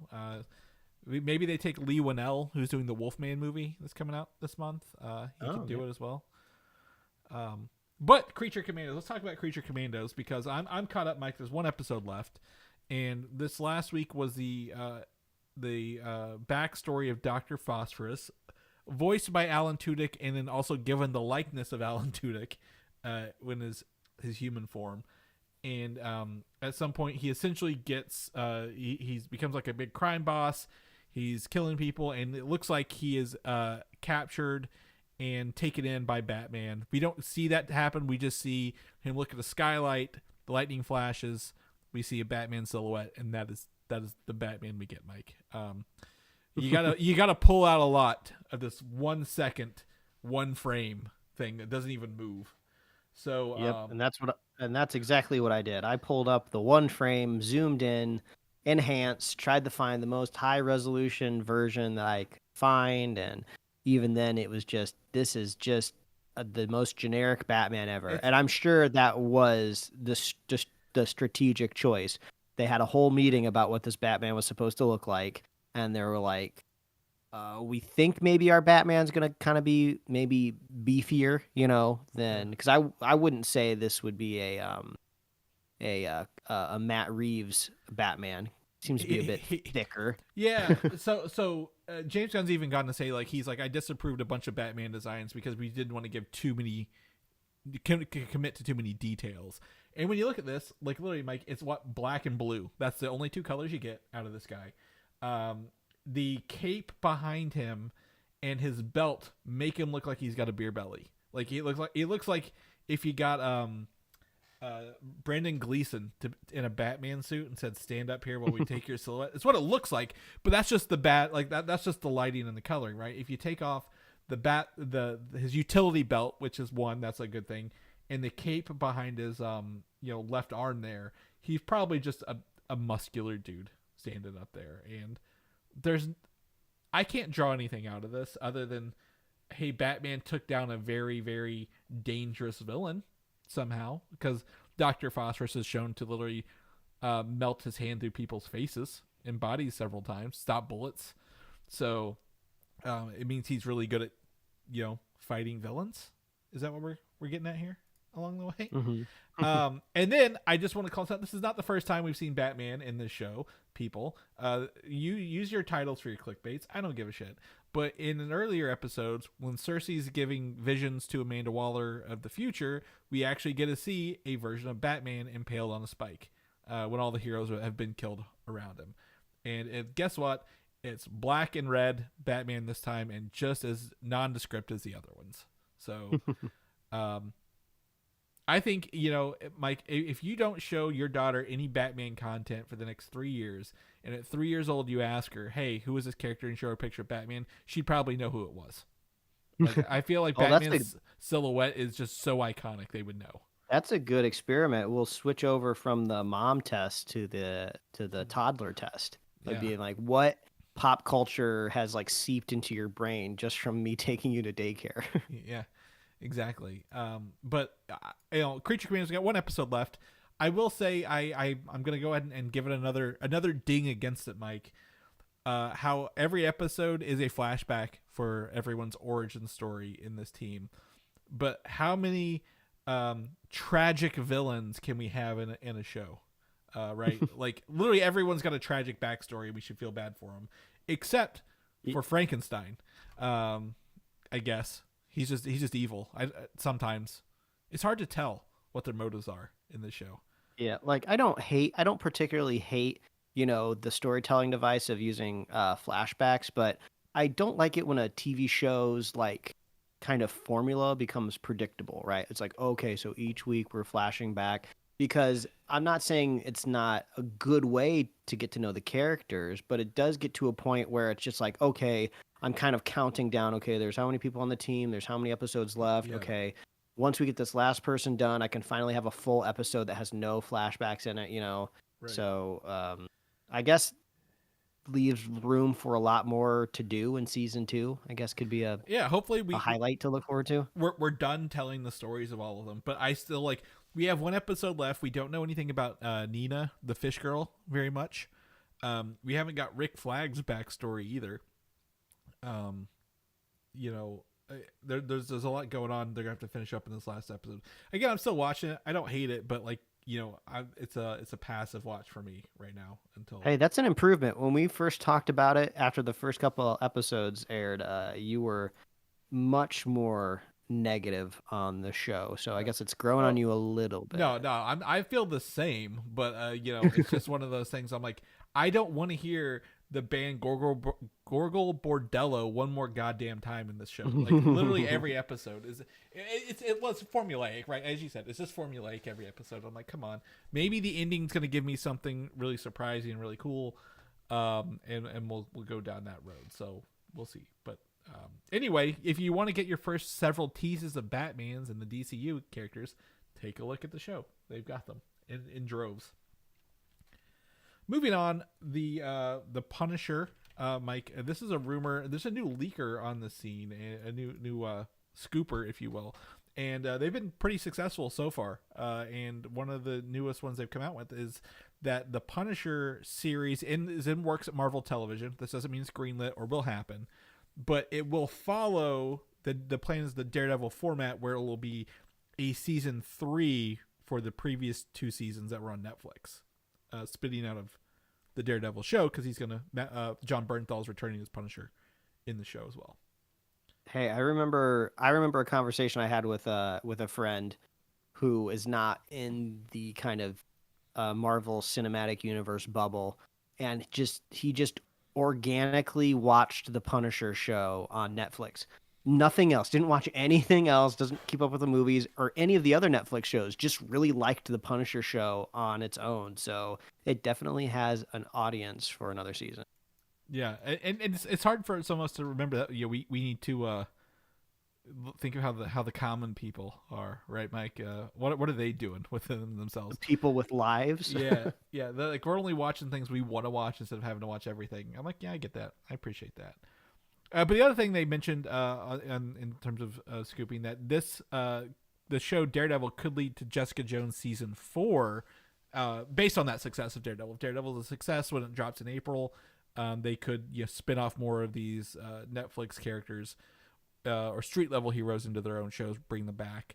Maybe they take Lee Winnell, who's doing the Wolfman movie that's coming out this month. He can do it as well. But Creature Commandos. Let's talk about Creature Commandos, because I'm caught up, Mike. There's one episode left, and this last week was the backstory of Dr. Phosphorus, voiced by Alan Tudyk, and then also given the likeness of Alan Tudyk when his human form. And at some point, he essentially gets he becomes like a big crime boss. He's killing people, and it looks like he is captured and taken in by Batman. We don't see that happen. We just see him look at the skylight, the lightning flashes. We see a Batman silhouette, and that is the Batman we get, Mike. You gotta pull out a lot of this 1 second, 1 frame thing that doesn't even move. So yep, and that's exactly what I did. I pulled up the 1 frame, zoomed in, enhanced, tried to find the most high resolution version that I could find, and even then it was just, this is just the most generic Batman ever. And I'm sure that was the strategic choice. They had a whole meeting about what this Batman was supposed to look like, and they were like, we think maybe our Batman's gonna kind of be maybe beefier, than, because I wouldn't say this would be a Matt Reeves Batman. Seems to be a bit thicker. Yeah. So James Gunn's even gotten to say, like, he's like, I disapproved a bunch of Batman designs because we didn't want to give too many, commit to too many details. And when you look at this, like, literally, Mike, it's black and blue. That's the only 2 colors you get out of this guy. The cape behind him and his belt make him look like he's got a beer belly. Like, it looks like if you got Brandon Gleeson in a Batman suit and said, "Stand up here while we take your silhouette." It's what it looks like, but that's just the that's just the lighting and the coloring, right? If you take off his utility belt, which is one, that's a good thing, and the cape behind his left arm there, he's probably just a muscular dude standing up there. And I can't draw anything out of this other than, hey, Batman took down a very, very dangerous villain somehow, because Dr. Phosphorus is shown to literally melt his hand through people's faces and bodies several times, stop bullets. So it means he's really good at, fighting villains. Is that what we're getting at here along the way? Mm-hmm. And then I just want to call out, this is not the first time we've seen Batman in this show. People, you use your titles for your clickbaits. I don't give a shit. But in an earlier episodes, when Cersei's giving visions to Amanda Waller of the future, we actually get to see a version of Batman impaled on a spike when all the heroes have been killed around him. And guess what? It's black and red Batman this time, and just as nondescript as the other ones. So I think, Mike, if you don't show your daughter any Batman content for the next 3 years, and at 3 years old you ask her, hey, who is this character, and show her a picture of Batman, she'd probably know who it was. Like, I feel like Batman's silhouette is just so iconic, they would know. That's a good experiment. We'll switch over from the mom test to the toddler test. Like being like, what pop culture has like seeped into your brain just from me taking you to daycare? Yeah. Exactly. But Creature Commandos got one episode left. I will say I'm gonna go ahead and give it another ding against it, Mike. How every episode is a flashback for everyone's origin story in this team, but how many tragic villains can we have in a show? Right? Like literally everyone's got a tragic backstory. We should feel bad for them, except for Frankenstein. I guess. He's just evil. Sometimes it's hard to tell what their motives are in this show. Yeah, like I don't particularly hate, the storytelling device of using flashbacks, but I don't like it when a TV show's like kind of formula becomes predictable, right? It's like, okay, so each week we're flashing back, because I'm not saying it's not a good way to get to know the characters, but it does get to a point where it's just like, okay, I'm kind of counting down. Okay, there's how many people on the team. There's how many episodes left. Yeah. Okay, once we get this last person done, I can finally have a full episode that has no flashbacks in it, Right. So I guess leaves room for a lot more to do in season 2. I guess could be hopefully a highlight to look forward to. We're done telling the stories of all of them, but I still we have one episode left. We don't know anything about Nina, the fish girl, very much. We haven't got Rick Flag's backstory either. There's a lot going on. They're gonna have to finish up in this last episode. Again, I'm still watching it. I don't hate it, but it's a passive watch for me right now until. Hey, that's an improvement. When we first talked about it after the first couple episodes aired, you were much more negative on the show. So I guess it's growing on you a little bit. No, I feel the same, but it's just one of those things. I'm like, I don't want to hear the band Gorgle Bordello one more goddamn time in this show. Like literally every episode it was formulaic, right? As you said, it's just formulaic every episode. I'm like, come on, maybe the ending's gonna give me something really surprising and really cool, and we'll go down that road. So we'll see. But anyway, if you want to get your first several teases of Batmans and the DCU characters, take a look at the show. They've got them in droves. Moving on, the Punisher, Mike. This is a rumor. There's a new leaker on the scene, a new scooper, if you will, and they've been pretty successful so far. And one of the newest ones they've come out with is that the Punisher series is in works at Marvel Television. This doesn't mean it's greenlit or will happen, but it will follow the plan is the Daredevil format, where it will be a season 3 for the previous 2 seasons that were on Netflix. Spitting out of the Daredevil show, because he's gonna John Bernthal's returning as Punisher in the show as well. Hey, I remember a conversation I had with a friend who is not in the kind of Marvel Cinematic Universe bubble, and he just organically watched the Punisher show on Netflix. Nothing else. Didn't watch anything else. Doesn't keep up with the movies or any of the other Netflix shows. Just really liked the Punisher show on its own. So it definitely has an audience for another season. Yeah, and it's hard for some of us to remember that. We need to think of how the common people are, right, Mike? What are they doing within themselves? People with lives. Yeah. Like we're only watching things we want to watch instead of having to watch everything. I'm like, yeah, I get that. I appreciate that. But the other thing they mentioned in terms of scooping that the show Daredevil could lead to Jessica Jones season 4, based on that success of Daredevil. If Daredevil is a success when it drops in April, they could spin off more of these Netflix characters or street level heroes into their own shows, bring them back.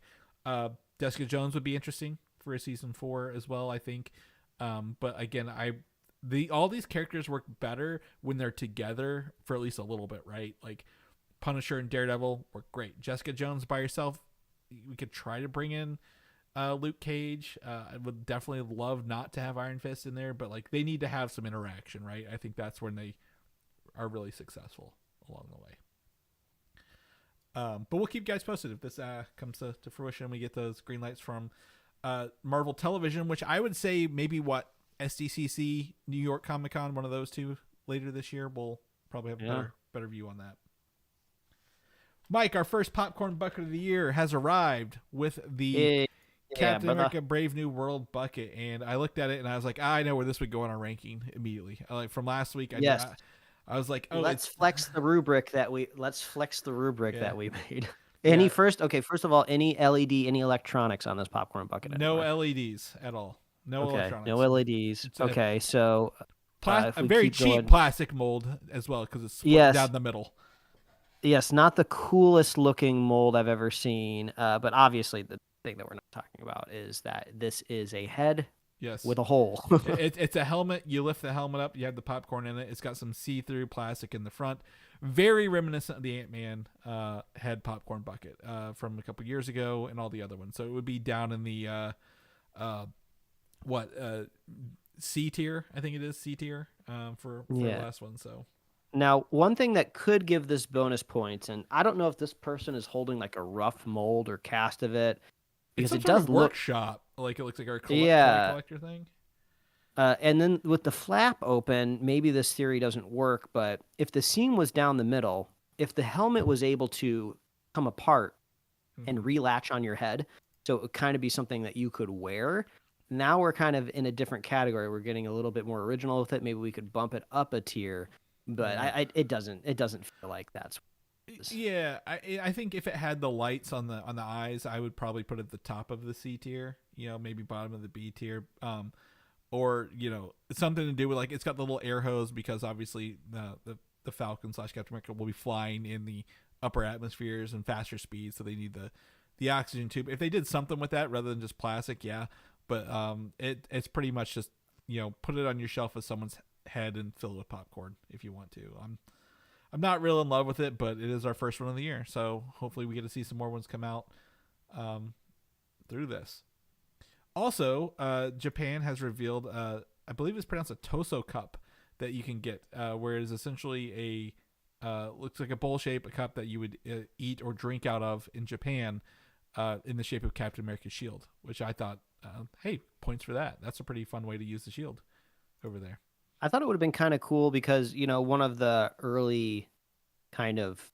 Jessica Jones would be interesting for a season 4 as well, I think. But again, all these characters work better when they're together for at least a little bit, right? Like Punisher and Daredevil work great. Jessica Jones by herself, we could try to bring in Luke Cage. I would definitely love not to have Iron Fist in there, but like they need to have some interaction, right? I think that's when they are really successful along the way. But we'll keep you guys posted if this comes to fruition. We get those green lights from Marvel Television, which I would say maybe SDCC, New York Comic Con, one of those two later this year. We'll probably have a better view on that. Mike, our first popcorn bucket of the year has arrived with the Captain America Brave New World bucket, and I looked at it and I was like, I know where this would go in our ranking immediately. Like from last week, I was like, oh, let's flex the rubric that we made. First of all, any LED, any electronics on this popcorn bucket? No LEDs at all. No electronics. No LEDs. Okay, so a very cheap plastic mold as well because it's split down the middle. Yes, not the coolest looking mold I've ever seen, but obviously the thing that we're not talking about is that this is a head with a hole. It's a helmet. You lift the helmet up. You have the popcorn in it. It's got some see-through plastic in the front. Very reminiscent of the Ant-Man head popcorn bucket from a couple years ago and all the other ones. So it would be down in the C tier? I think it is C tier for the last one. So now, one thing that could give this bonus points, and I don't know if this person is holding like a rough mold or cast of it, because it does look workshop, like it looks like our collector thing. And then with the flap open, maybe this theory doesn't work, but if the seam was down the middle, if the helmet was able to come apart and relatch on your head, so it would kind of be something that you could wear. Now we're kind of in a different category. We're getting a little bit more original with it. Maybe we could bump it up a tier, but it doesn't feel like that's. Yeah, I think if it had the lights on the eyes, I would probably put it at the top of the C tier. Maybe bottom of the B tier. Or something to do with like it's got the little air hose because obviously the Falcon / Captain America will be flying in the upper atmospheres and faster speeds, so they need the oxygen tube. If they did something with that rather than just plastic, but it's pretty much just put it on your shelf with someone's head and fill it with popcorn if you want to. I'm not real in love with it, but it is our first one of the year, so hopefully we get to see some more ones come out through this. Also, Japan has revealed, I believe it's pronounced a Toso cup that you can get, where it is essentially looks like a bowl shape, a cup that you would eat or drink out of in Japan, in the shape of Captain America's shield, which I thought, hey, points for that. That's a pretty fun way to use the shield over there. I thought it would have been kind of cool because, one of the early kind of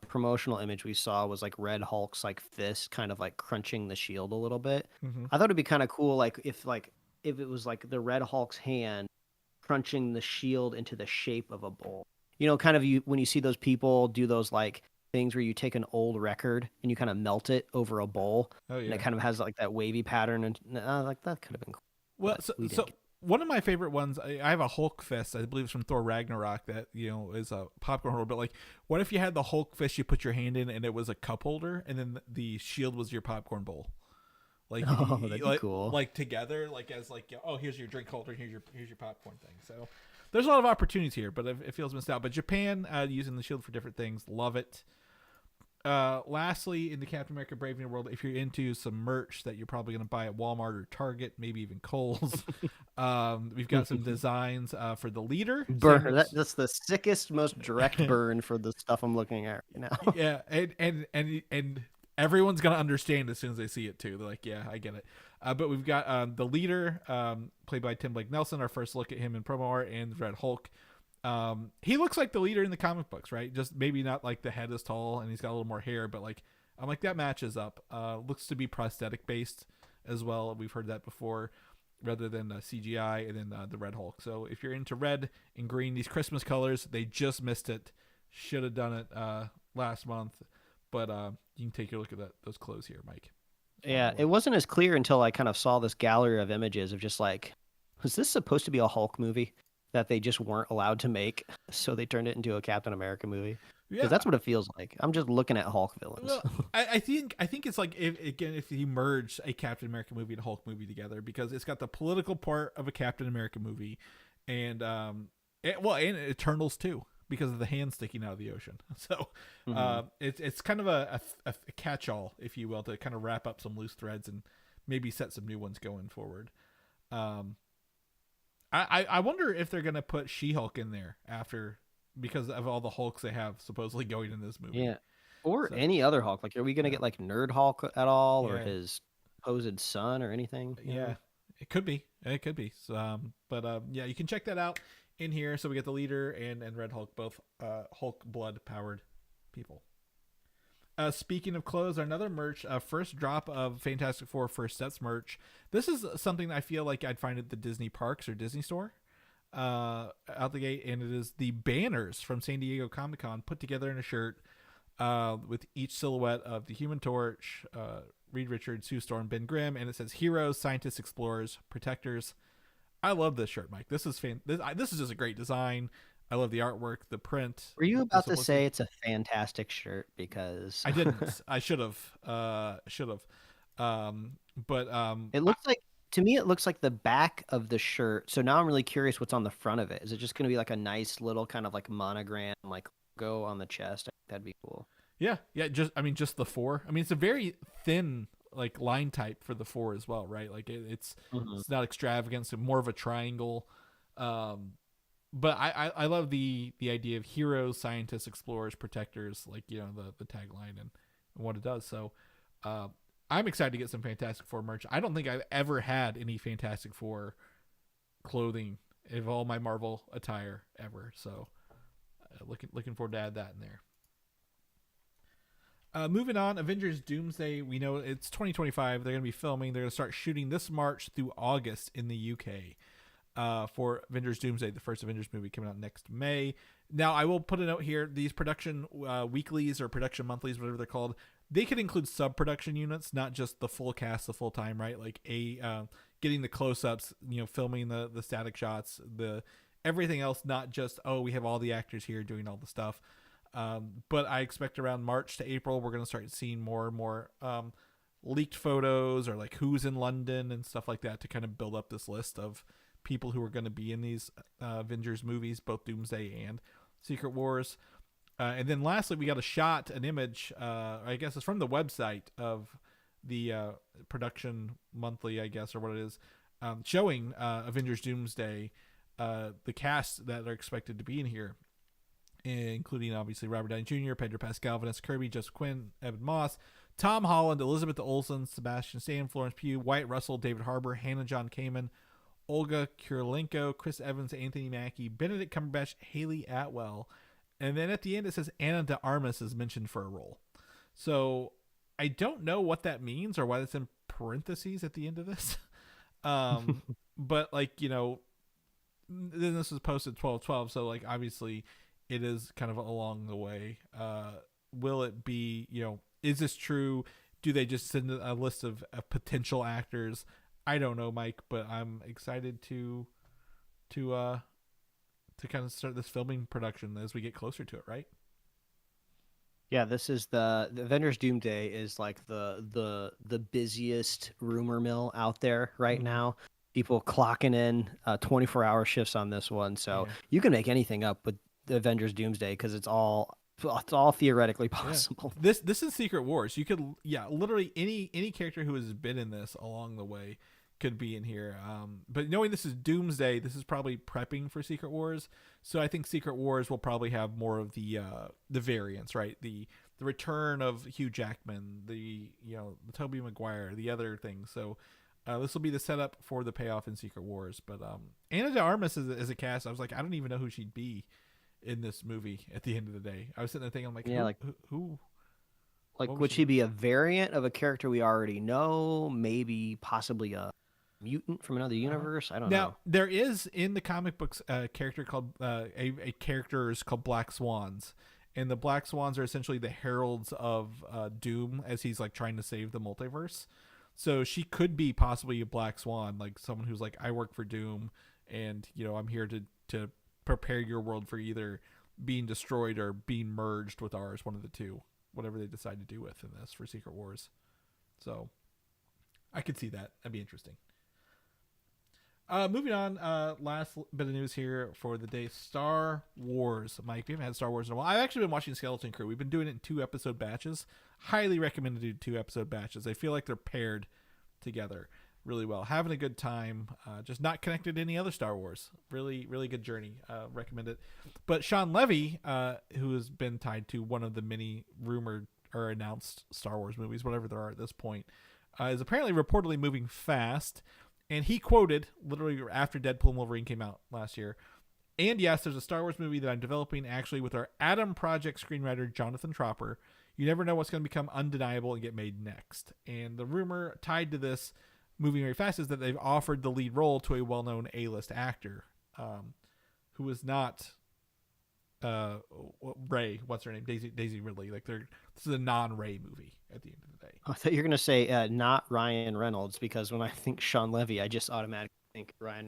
promotional image we saw was like Red Hulk's like fist kind of like crunching the shield a little bit. I thought it'd be kind of cool if it was like the Red Hulk's hand crunching the shield into the shape of a bowl. Kind of when you see those people do those like things where you take an old record and you kind of melt it over a bowl. Oh, yeah. And it kind of has like that wavy pattern and like that could have been cool. Well, so one of my favorite ones, I have a Hulk fist, I believe it's from Thor Ragnarok, that, is a popcorn holder. But, like, what if you had the Hulk fist you put your hand in and it was a cup holder and then the shield was your popcorn bowl? Like, that'd be cool. Like, together, like, as, like, here's your drink holder, here's your popcorn thing. So, there's a lot of opportunities here, but it feels missed out. But Japan, using the shield for different things, love it. Lastly, in the Captain America Brave New World, if you're into some merch that you're probably going to buy at Walmart or Target, maybe even Kohl's, we've got some designs for the leader. Burn. That's the sickest, most direct burn for the stuff I'm looking at right now. Yeah, and everyone's going to understand as soon as they see it too. They're like, yeah, I get it. But we've got the leader, played by Tim Blake Nelson, our first look at him in promo art, and Red Hulk. He looks like the leader in the comic books, right? Just maybe not like the head is tall and he's got a little more hair, but like I'm like that matches up. Looks to be prosthetic based as well. We've heard that before, rather than CGI, and then the Red Hulk. So if you're into red and green, these Christmas colors, they just missed it. Should have done it last month, but you can take a look at those clothes here, Mike. Yeah, it wasn't as clear until I kind of saw this gallery of images of just like, was this supposed to be a Hulk movie that they just weren't allowed to make, so they turned it into a Captain America movie? Because that's what it feels like. I'm just looking at Hulk villains. Well, I think it's like if you merge a Captain America movie and a Hulk movie together, because it's got the political part of a Captain America movie, and and Eternals too, because of the hand sticking out of the ocean. So it's kind of a catch-all, if you will, to kind of wrap up some loose threads and maybe set some new ones going forward. I wonder if they're gonna put She-Hulk in there after, because of all the Hulks they have supposedly going in this movie. Yeah, or any other Hulk. Like, are we gonna get like Nerd Hulk at all, or his supposed son, or anything? Yeah, it could be. It could be. So, yeah, you can check that out in here. So we get the leader and Red Hulk, both Hulk blood powered people. Speaking of clothes, another merch, first drop of Fantastic Four First Steps merch. This is something I feel like I'd find at the Disney parks or Disney store out the gate, and it is the banners from San Diego Comic-Con put together in a shirt with each silhouette of the Human Torch, Reed Richards, Sue Storm, Ben Grimm, and it says heroes, scientists, explorers, protectors. I love this shirt, Mike. This is this is just a great design. I love the artwork, the print. Were you about to say it's a fantastic shirt? Because I didn't. I should have. It looks like, to me, it looks like the back of the shirt. So now I'm really curious what's on the front of it. Is it just going to be like a nice little kind of like monogram, like logo on the chest? I think that'd be cool. Yeah. Just the four. I mean, it's a very thin like line type for the four as well, right? Like it's not extravagant. It's more of a triangle. But I love the idea of heroes, scientists, explorers, protectors, like, you know, the tagline and what it does. So I'm excited to get some Fantastic Four merch. I don't think I've ever had any Fantastic Four clothing of all my Marvel attire ever. So looking forward to add that in there. Moving on, Avengers Doomsday. We know it's 2025. They're going to be filming. They're going to start shooting this March through August in the UK for Avengers Doomsday, the first Avengers movie coming out next May. Now, I will put a note here. These production weeklies or production monthlies, whatever they're called, they could include sub-production units, not just the full cast the full time, right? Like getting the close-ups, you know, filming the static shots, the everything else, not just, oh, we have all the actors here doing all the stuff. But I expect around March to April, we're going to start seeing more and more leaked photos or like who's in London and stuff like that to kind of build up this list of people who are going to be in these Avengers movies, both Doomsday and Secret Wars. And then lastly, we got an image, I guess it's from the website of the production monthly, I guess, or what it is, showing Avengers Doomsday, the cast that are expected to be in here, including obviously Robert Downey Jr., Pedro Pascal, Vanessa Kirby, Joseph Quinn, Evan Moss, Tom Holland, Elizabeth Olsen, Sebastian Stan, Florence Pugh, Wyatt Russell, David Harbour, Hannah John Kamen, Olga Kurylenko, Chris Evans, Anthony Mackie, Benedict Cumberbatch, Haley Atwell, and then at the end it says Anna de Armas is mentioned for a role. So I don't know what that means or why that's in parentheses at the end of this. But like, you know, then this was posted 12/12, so like obviously it is kind of along the way. Will it be, you know, is this true? Do they just send a list of potential actors? I don't know, Mike, but I'm excited to kind of start this filming production as we get closer to it, right? Yeah, this is the Avengers Doomsday is like the busiest rumor mill out there right now. People clocking in 24-hour shifts on this one, so you can make anything up with the Avengers Doomsday because it's all It's all theoretically possible. This is Secret Wars. You could literally any character who has been in this along the way could be in here. But knowing this is Doomsday, this is probably prepping for Secret Wars. So I think Secret Wars will probably have more of the variants, right? The return of Hugh Jackman, the Tobey Maguire, the other things. So this will be the setup for the payoff in Secret Wars. But Ana de Armas as a cast, I was like, I don't even know who she'd be in this movie at the end of the day. I was sitting there thinking, I'm like, who? Like, would she be a variant of a character we already know? Maybe possibly a mutant from another universe? I don't know. Now, there is in the comic books a character called a character is called Black Swans. And the Black Swans are essentially the heralds of Doom as he's like trying to save the multiverse. So she could be possibly a Black Swan, like someone who's like, I work for Doom, and I'm here to prepare your world for either being destroyed or being merged with ours, one of the two, whatever they decide to do with in this for Secret Wars. So I could see that. That'd be interesting. Moving on, last bit of news here for the day. Star Wars. Mike, we haven't had Star Wars in a while. I've actually been watching Skeleton Crew. We've been doing it in 2-episode batches. Highly recommend to do 2-episode batches. I feel like they're paired together really well. Having a good time. Just not connected to any other Star Wars. Really, really good journey. Recommend it. But Sean Levy, who has been tied to one of the many rumored or announced Star Wars movies, whatever there are at this point, is apparently reportedly moving fast. And he quoted, literally after Deadpool and Wolverine came out last year, and yes, there's a Star Wars movie that I'm developing actually with our Adam Project screenwriter, Jonathan Tropper. You never know what's going to become undeniable and get made next. And the rumor tied to this moving very fast is that they've offered the lead role to a well-known A-list actor who is not Ray, what's her name? Daisy Ridley. Like this is a non-Ray movie at the end of the day. I thought you were going to say not Ryan Reynolds, because when I think Sean Levy, I just automatically think Ryan.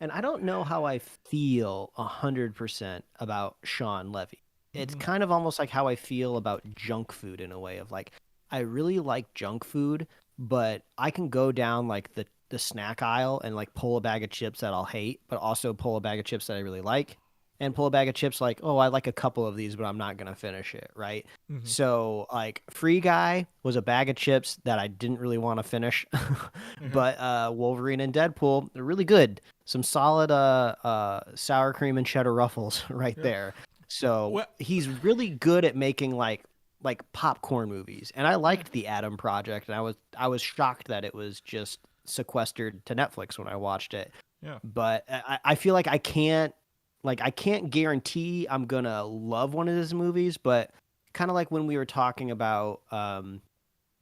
And I don't know how I feel 100% about Sean Levy. It's kind of almost like how I feel about junk food in a way of like, I really like junk food, but I can go down like the snack aisle and like pull a bag of chips that I'll hate, but also pull a bag of chips that I really like. And pull a bag of chips like, oh, I like a couple of these, but I'm not going to finish it, right? Mm-hmm. So, like, Free Guy was a bag of chips that I didn't really want to finish. But Wolverine and Deadpool, they're really good. Some solid sour cream and cheddar ruffles right there. So, he's really good at making, like popcorn movies. And I liked the Adam Project, and I was shocked that it was just sequestered to Netflix when I watched it. Yeah. But I feel like I can't guarantee I'm going to love one of his movies, but kind of like when we were talking about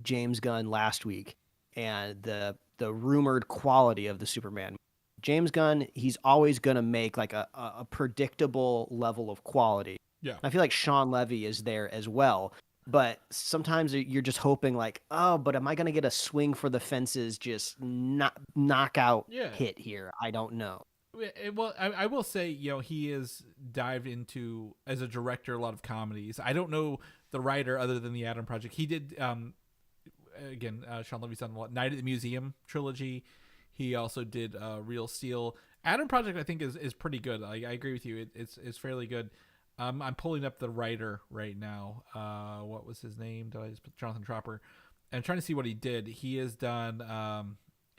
James Gunn last week and the rumored quality of the Superman. James Gunn, he's always going to make like a predictable level of quality. Yeah. I feel like Sean Levy is there as well, but sometimes you're just hoping like, oh, but am I going to get a swing for the fences, just knockout hit here? I don't know. Well, I will say, he is dived into, as a director, a lot of comedies. I don't know the writer other than the Adam Project. He did, again, Sean Levy's done Night at the Museum trilogy. He also did Real Steel. Adam Project, I think, is pretty good. I agree with you. It's fairly good. I'm pulling up the writer right now. What was his name? Did I just put Jonathan Tropper? I'm trying to see what he did. He has done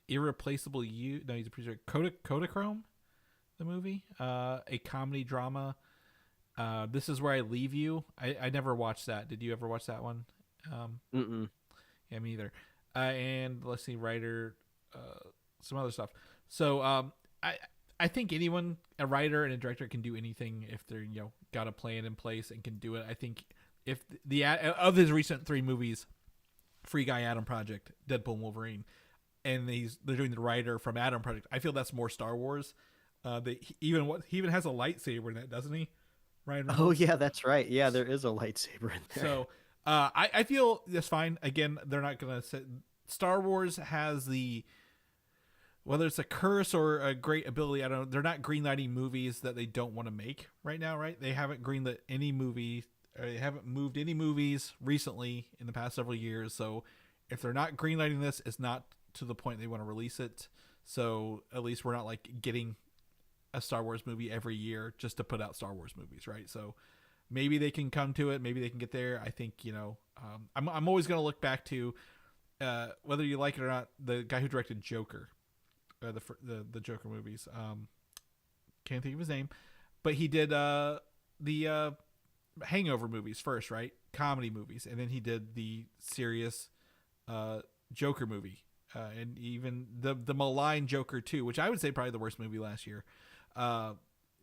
Irreplaceable You. No, he's a producer. Kodachrome. The movie, a comedy drama. This Is Where I Leave You. I never watched that. Did you ever watch that one? Yeah, me either. And let's see, writer, some other stuff. So I think anyone, a writer and a director, can do anything if they're got a plan in place and can do it. I think if of his recent 3 movies, Free Guy, Adam Project, Deadpool, and Wolverine, and they're doing the writer from Adam Project, I feel that's more Star Wars. He even has a lightsaber in that, doesn't he? Ryan Reynolds? Oh yeah, that's right. Yeah, there is a lightsaber in there. So I feel that's fine. Again, they're not gonna say Star Wars has whether it's a curse or a great ability. I don't know. They're not greenlighting movies that they don't want to make right now, right? They haven't greenlit any movie, or they haven't moved any movies recently in the past several years. So if they're not greenlighting this, it's not to the point they want to release it. So at least we're not like getting a Star Wars movie every year just to put out Star Wars movies, right? So maybe they can come to it. Maybe they can get there. I think, I'm always going to look back to whether you like it or not, the guy who directed Joker, the Joker movies. Can't think of his name, but he did the Hangover movies first, right? Comedy movies, and then he did the serious Joker movie, and even the maligned Joker 2, which I would say probably the worst movie last year.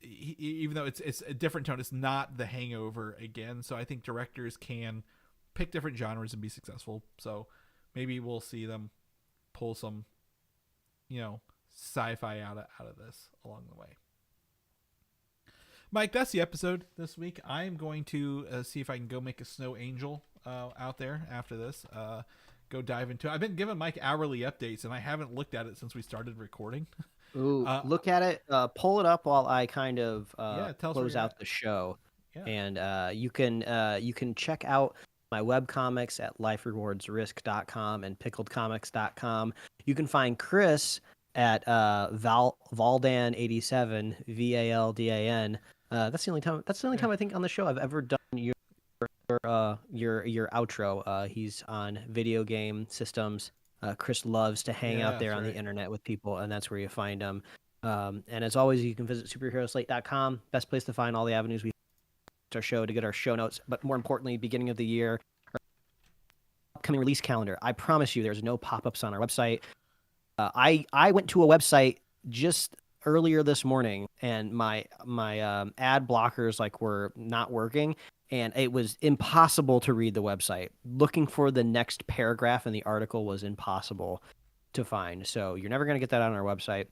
Even though it's a different tone, it's not the Hangover again. So I think directors can pick different genres and be successful. So maybe we'll see them pull some, sci-fi out of this along the way. Mike, that's the episode this week. I am going to see if I can go make a snow angel out there after this. Go dive into it. I've been giving Mike hourly updates, and I haven't looked at it since we started recording. Ooh, look at it. Pull it up while I kind of close out at. the show. Yeah. And you can check out my webcomics at liferewardsrisk.com and pickledcomics.com. You can find Chris at Valdan87, VALDAN. That's the only time I think on the show I've ever done your outro. He's on video game systems. Chris loves to hang out there on the internet with people, and that's where you find him. And as always, you can visit superheroslate.com. Best place to find all the avenues we our show, to get our show notes, but more importantly, beginning of the year, upcoming release calendar. I promise you, there's no pop-ups on our website. I went to a website just earlier this morning, and my ad blockers were not working, and it was impossible to read the website. Looking for the next paragraph in the article was impossible to find. So you're never going to get that on our website.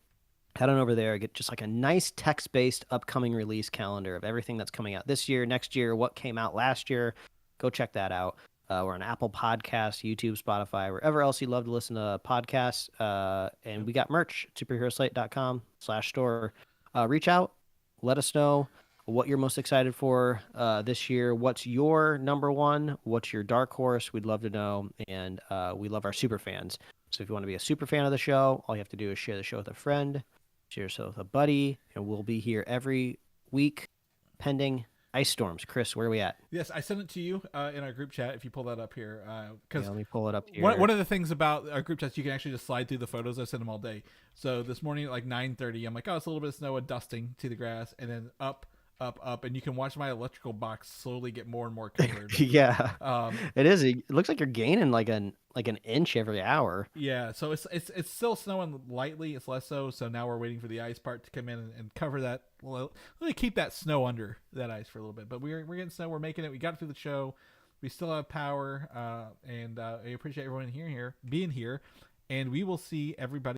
Head on over there, get just a nice text-based upcoming release calendar of everything that's coming out this year, next year, what came out last year. Go check that out. We're on Apple Podcasts, YouTube, Spotify, wherever else you love to listen to podcasts. And we got merch, superheroslate.com/store. Reach out, let us know what you're most excited for this year. What's your number one? What's your dark horse? We'd love to know. And we love our super fans. So if you want to be a super fan of the show, all you have to do is share the show with a friend, share the show with a buddy, and we'll be here every week pending ice storms. Chris, where are we at? Yes, I sent it to you in our group chat. If you pull that up here, because let me pull it up here. One of the things about our group chats, you can actually just slide through the photos. I send them all day. So this morning at 9:30, I'm like, oh, it's a little bit of snow and dusting to the grass, and then up, and you can watch my electrical box slowly get more and more covered. Yeah, it is. It looks like you're gaining like an inch every hour. Yeah, so it's still snowing lightly. It's less so. So now we're waiting for the ice part to come in and cover that. Well, really keep that snow under that ice for a little bit. But we're getting snow. We're making it. We got it through the show. We still have power, and I appreciate everyone being here, and we will see everybody